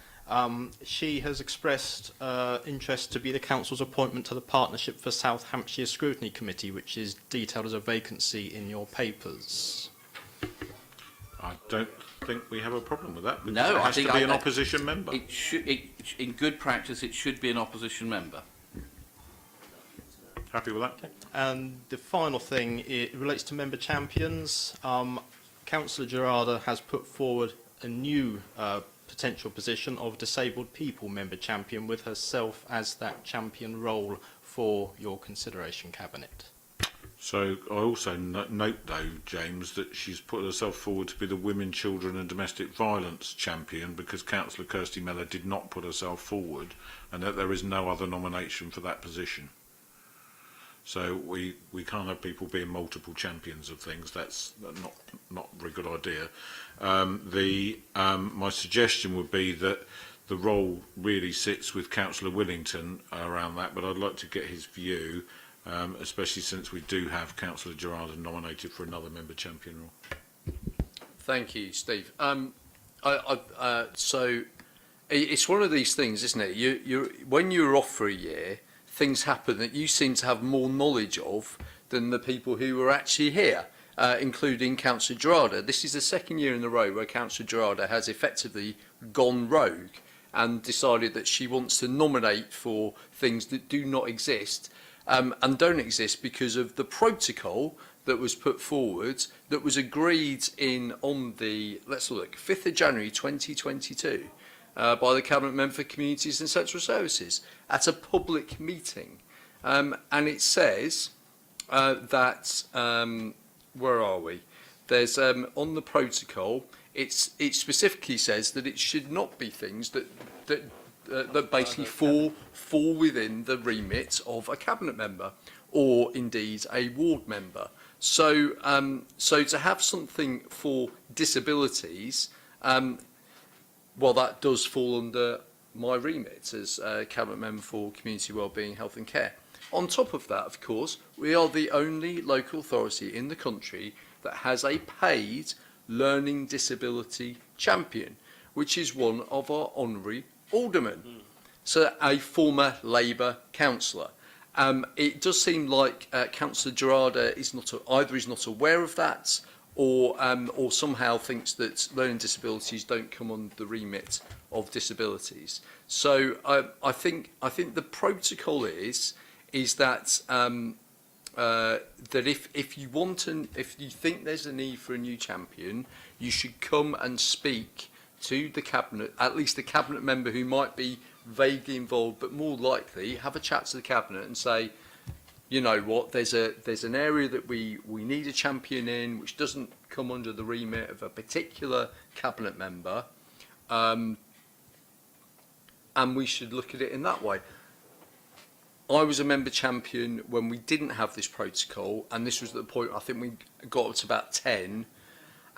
she has expressed interest to be the Council's appointment to the Partnership for South Hampshire Scrutiny Committee, which is detailed as a vacancy in your papers. I don't think we have a problem with that. No, it has I think to be an opposition member. It should, in good practice, it should be an opposition member. Happy with that? And the final thing, it relates to member champions. Councillor Gerarda has put forward a new potential position of disabled people member champion with herself as that champion role for your consideration cabinet. So I also note, though, James, that she's put herself forward to be the Women, Children and Domestic Violence champion because Councillor Kirsty Mellor did not put herself forward, and that there is no other nomination for that position. So we can't have people being multiple champions of things. That's not a very good idea. My suggestion would be that the role really sits with Councillor Willington around that, but I'd like to get his view. Especially since we do have Councillor Gerarda nominated for another member champion role. Thank you, Steve. So it's one of these things, isn't it? When you're off for a year, things happen that you seem to have more knowledge of than the people who were actually here, including Councillor Gerarda. This is the second year in a row where Councillor Gerarda has effectively gone rogue and decided that she wants to nominate for things that do not exist. And don't exist because of the protocol that was put forward that was agreed on the, let's look, 5th of January 2022 by the Cabinet Member for Communities and Central Services at a public meeting. And it says that, where are we? There's, on the protocol, it specifically says that it should not be things that basically fall within the remit of a cabinet member or indeed a ward member. So to have something for disabilities, well, that does fall under my remit as cabinet member for community wellbeing, health and care. On top of that, of course, we are the only local authority in the country that has a paid learning disability champion, which is one of our honorary aldermen, so a former Labour councillor. It does seem like Councillor Gerarda is not aware of that, or somehow thinks that learning disabilities don't come under the remit of disabilities. So I think the protocol is that that if you think there's a need for a new champion, you should come and speak to the cabinet, at least the cabinet member who might be vaguely involved, but more likely have a chat to the cabinet and say, you know what, there's an area that we need a champion in, which doesn't come under the remit of a particular cabinet member, and we should look at it in that way. I was a member champion when we didn't have this protocol, and this was the point I think we got up to about 10.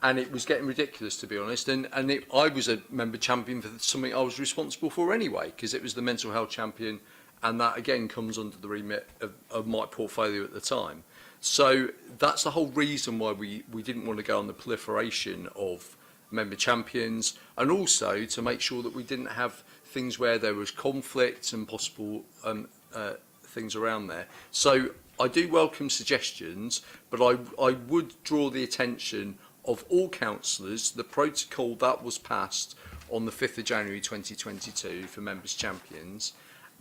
And it was getting ridiculous, to be honest. And I was a member champion for something I was responsible for anyway, because it was the mental health champion, and that again comes under the remit of my portfolio at the time. So that's the whole reason why we didn't want to go on the proliferation of member champions, and also to make sure that we didn't have things where there was conflict and possible things around there. So I do welcome suggestions, but I would draw the attention of all councillors, the protocol that was passed on the 5th of January 2022 for members champions,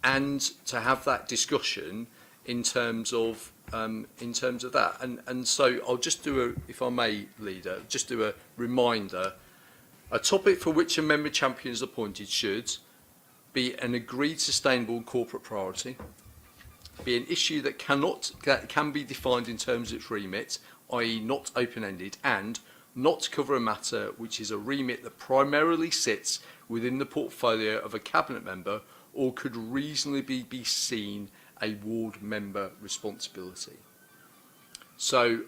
and to have that discussion in terms of that. And so I'll just do a, if I may, Leader, just do a reminder. A topic for which a member champion is appointed should be an agreed sustainable corporate priority, be an issue that can be defined in terms of its remit, i.e. not open-ended, and not cover a matter which is a remit that primarily sits within the portfolio of a cabinet member or could reasonably be seen a ward member responsibility. So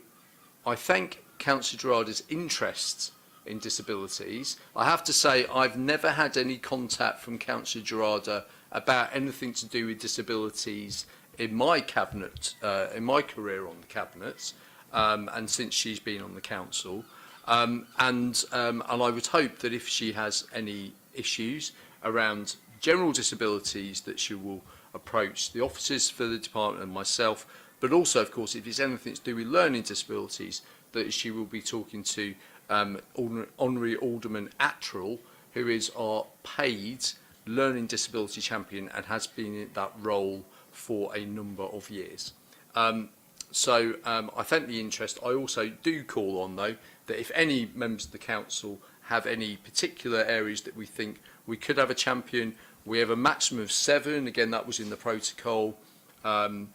I thank Councillor Gerarda's interest in disabilities. I have to say I've never had any contact from Councillor Gerarda about anything to do with disabilities in my cabinet, in my career on the cabinet, and since she's been on the council. And I would hope that if she has any issues around general disabilities, that she will approach the officers for the department and myself, but also, of course, if it's anything to do with learning disabilities, that she will be talking to Honorary Alderman Attrell, who is our paid learning disability champion and has been in that role for a number of years. So I thank the interest. I also do call on, though, that if any members of the council have any particular areas that we think we could have a champion, we have a maximum of 7. Again, that was in the protocol. And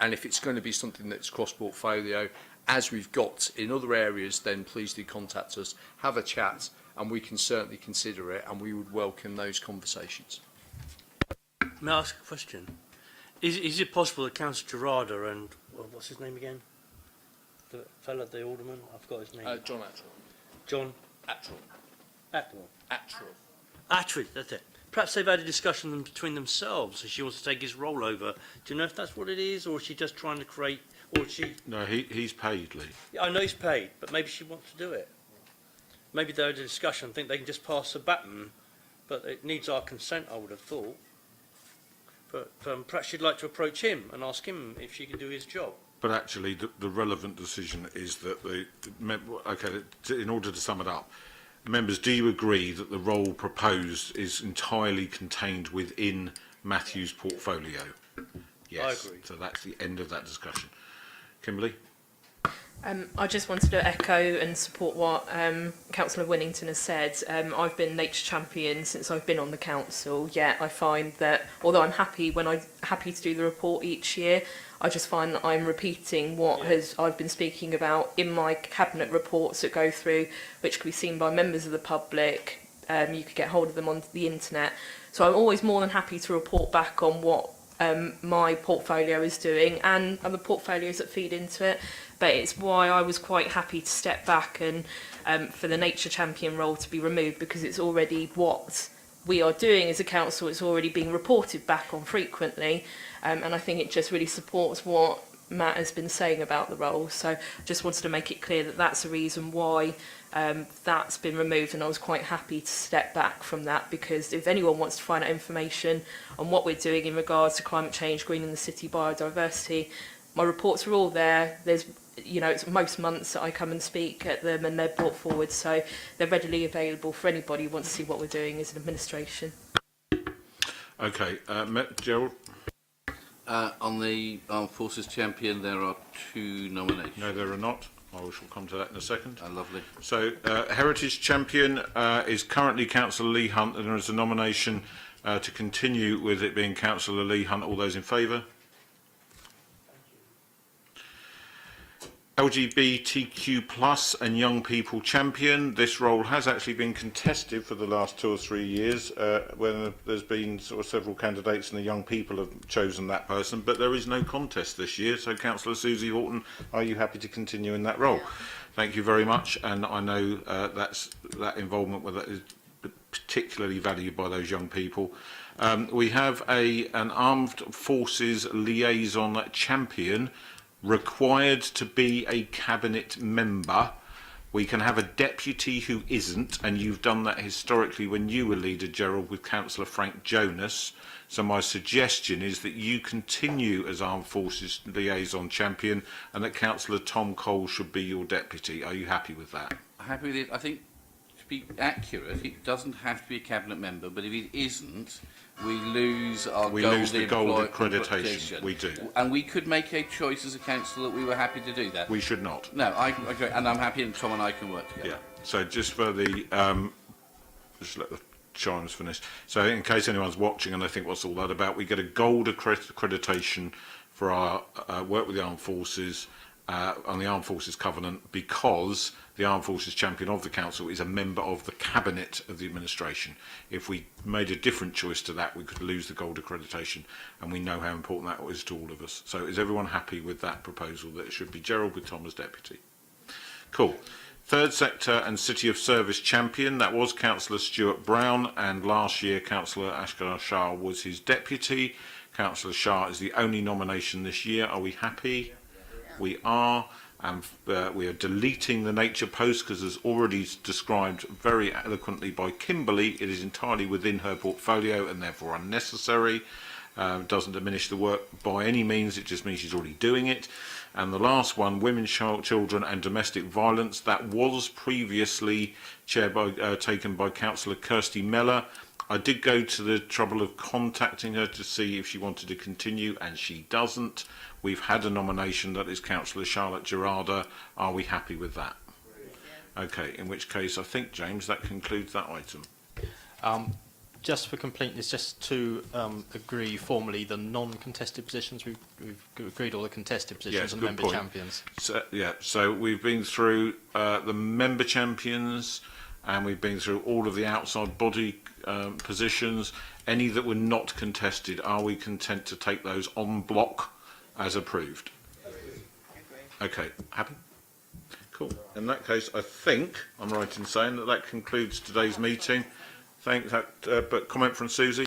if it's going to be something that's cross-portfolio, as we've got in other areas, then please do contact us, have a chat, and we can certainly consider it, and we would welcome those conversations. May I ask a question? Is it possible that Councillor Gerarda and, well, what's his name again? The fellow, the alderman? I've got his name. John Attrell. John? Attrell. Attrell, that's it. Perhaps they've had a discussion between themselves, and she wants to take his role over. Do you know if that's what it is, or is she just trying to create, or is she... No, he's paid, Lee. Yeah, I know he's paid, but maybe she wants to do it. Maybe they had a discussion, think they can just pass the baton, but it needs our consent, I would have thought. But perhaps she'd like to approach him and ask him if she can do his job. But actually, the relevant decision is that in order to sum it up, members, do you agree that the role proposed is entirely contained within Matthew's portfolio? Yes. I agree. So that's the end of that discussion. Kimberly? I just wanted to echo and support what Councillor Winnington has said. I've been nature champion since I've been on the council, yet I find that although I'm happy to do the report each year, I just find that I'm repeating what I've been speaking about in my cabinet reports that go through, which can be seen by members of the public. You could get hold of them on the internet. So I'm always more than happy to report back on what my portfolio is doing and other portfolios that feed into it. But it's why I was quite happy to step back and for the nature champion role to be removed, because it's already what we are doing as a council. It's already being reported back on frequently, and I think it just really supports what Matt has been saying about the role. So I just wanted to make it clear that that's the reason why that's been removed, and I was quite happy to step back from that, because if anyone wants to find out information on what we're doing in regards to climate change, greening the city, biodiversity, my reports are all there. There's, it's most months that I come and speak at them, and they're brought forward, so they're readily available for anybody who wants to see what we're doing as an administration. Okay, Gerald? On the Armed Forces Champion, there are 2 nominations. No, there are not. I shall come to that in a second. Lovely. So, Heritage Champion is currently Councillor Lee Hunt, and there is a nomination to continue with it being Councillor Lee Hunt. All those in favour? LGBTQ+ and Young People Champion. This role has actually been contested for the last 2 or 3 years, when there's been sort of several candidates and the young people have chosen that person, but there is no contest this year. So, Councillor Susie Horton, are you happy to continue in that role? Thank you very much, and I know that involvement with that is particularly valued by those young people. We have an Armed Forces Liaison Champion, required to be a cabinet member, We can have a deputy who isn't, and you've done that historically when you were leader, Gerald, with Councillor Frank Jonas. So my suggestion is that you continue as Armed Forces Liaison Champion and that Councillor Tom Cole should be your deputy. Are you happy with that? Happy with it. I think, to be accurate, it doesn't have to be a cabinet member, but if it isn't, we lose our gold accreditation. We do. And we could make a choice as a council that we were happy to do that. We should not. No, I agree, and I'm happy and Tom and I can work together. Yeah. So just for the, just let the chimes finish. So in case anyone's watching and they think what's all that about, we get a gold accreditation for our work with the Armed Forces on the Armed Forces Covenant, because the Armed Forces Champion of the Council is a member of the Cabinet of the Administration. If we made a different choice to that, we could lose the gold accreditation, and we know how important that is to all of us. So is everyone happy with that proposal, that it should be Gerald with Tom as deputy? Cool. Third Sector and City of Service Champion, that was Councillor Stuart Brown, and last year Councillor Ashgar Shah was his deputy. Councillor Shah is the only nomination this year. Are we happy? We are, and we are deleting the nature post because, as already described very eloquently by Kimberly, it is entirely within her portfolio and therefore unnecessary. Doesn't diminish the work by any means, it just means she's already doing it. And the last one, Women, Children and Domestic Violence, that was previously taken by Councillor Kirsty Meller. I did go to the trouble of contacting her to see if she wanted to continue, and she doesn't. We've had a nomination, that is Councillor Charlotte Gerarda. Are we happy with that? Okay, in which case I think, James, that concludes that item. Just for completeness, just to agree formally the non-contested positions, we've agreed all the contested positions, Yes, and good member point. champions. So, yeah, so we've been through the member champions, and we've been through all of the outside body positions. Any that were not contested, are we content to take those en bloc as approved? Okay, happy? Cool. In that case, I think I'm right in saying that that concludes today's meeting. Thanks. But comment from Susie?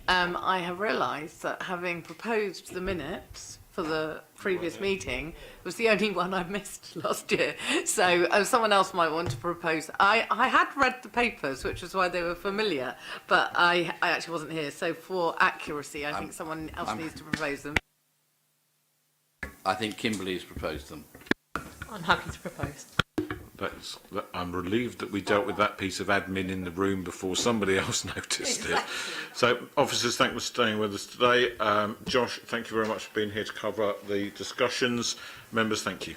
I have realised that having proposed the minutes for the previous meeting was the only one I missed last year. So someone else might want to propose. I had read the papers, which was why they were familiar, but I actually wasn't here. So for accuracy, I think someone else needs to propose them. I think Kimberly has proposed them. I'm happy to propose. I'm relieved that we dealt with that piece of admin in the room before somebody else noticed it. So, officers, thank you for staying with us today. Josh, thank you very much for being here to cover the discussions. Members, thank you.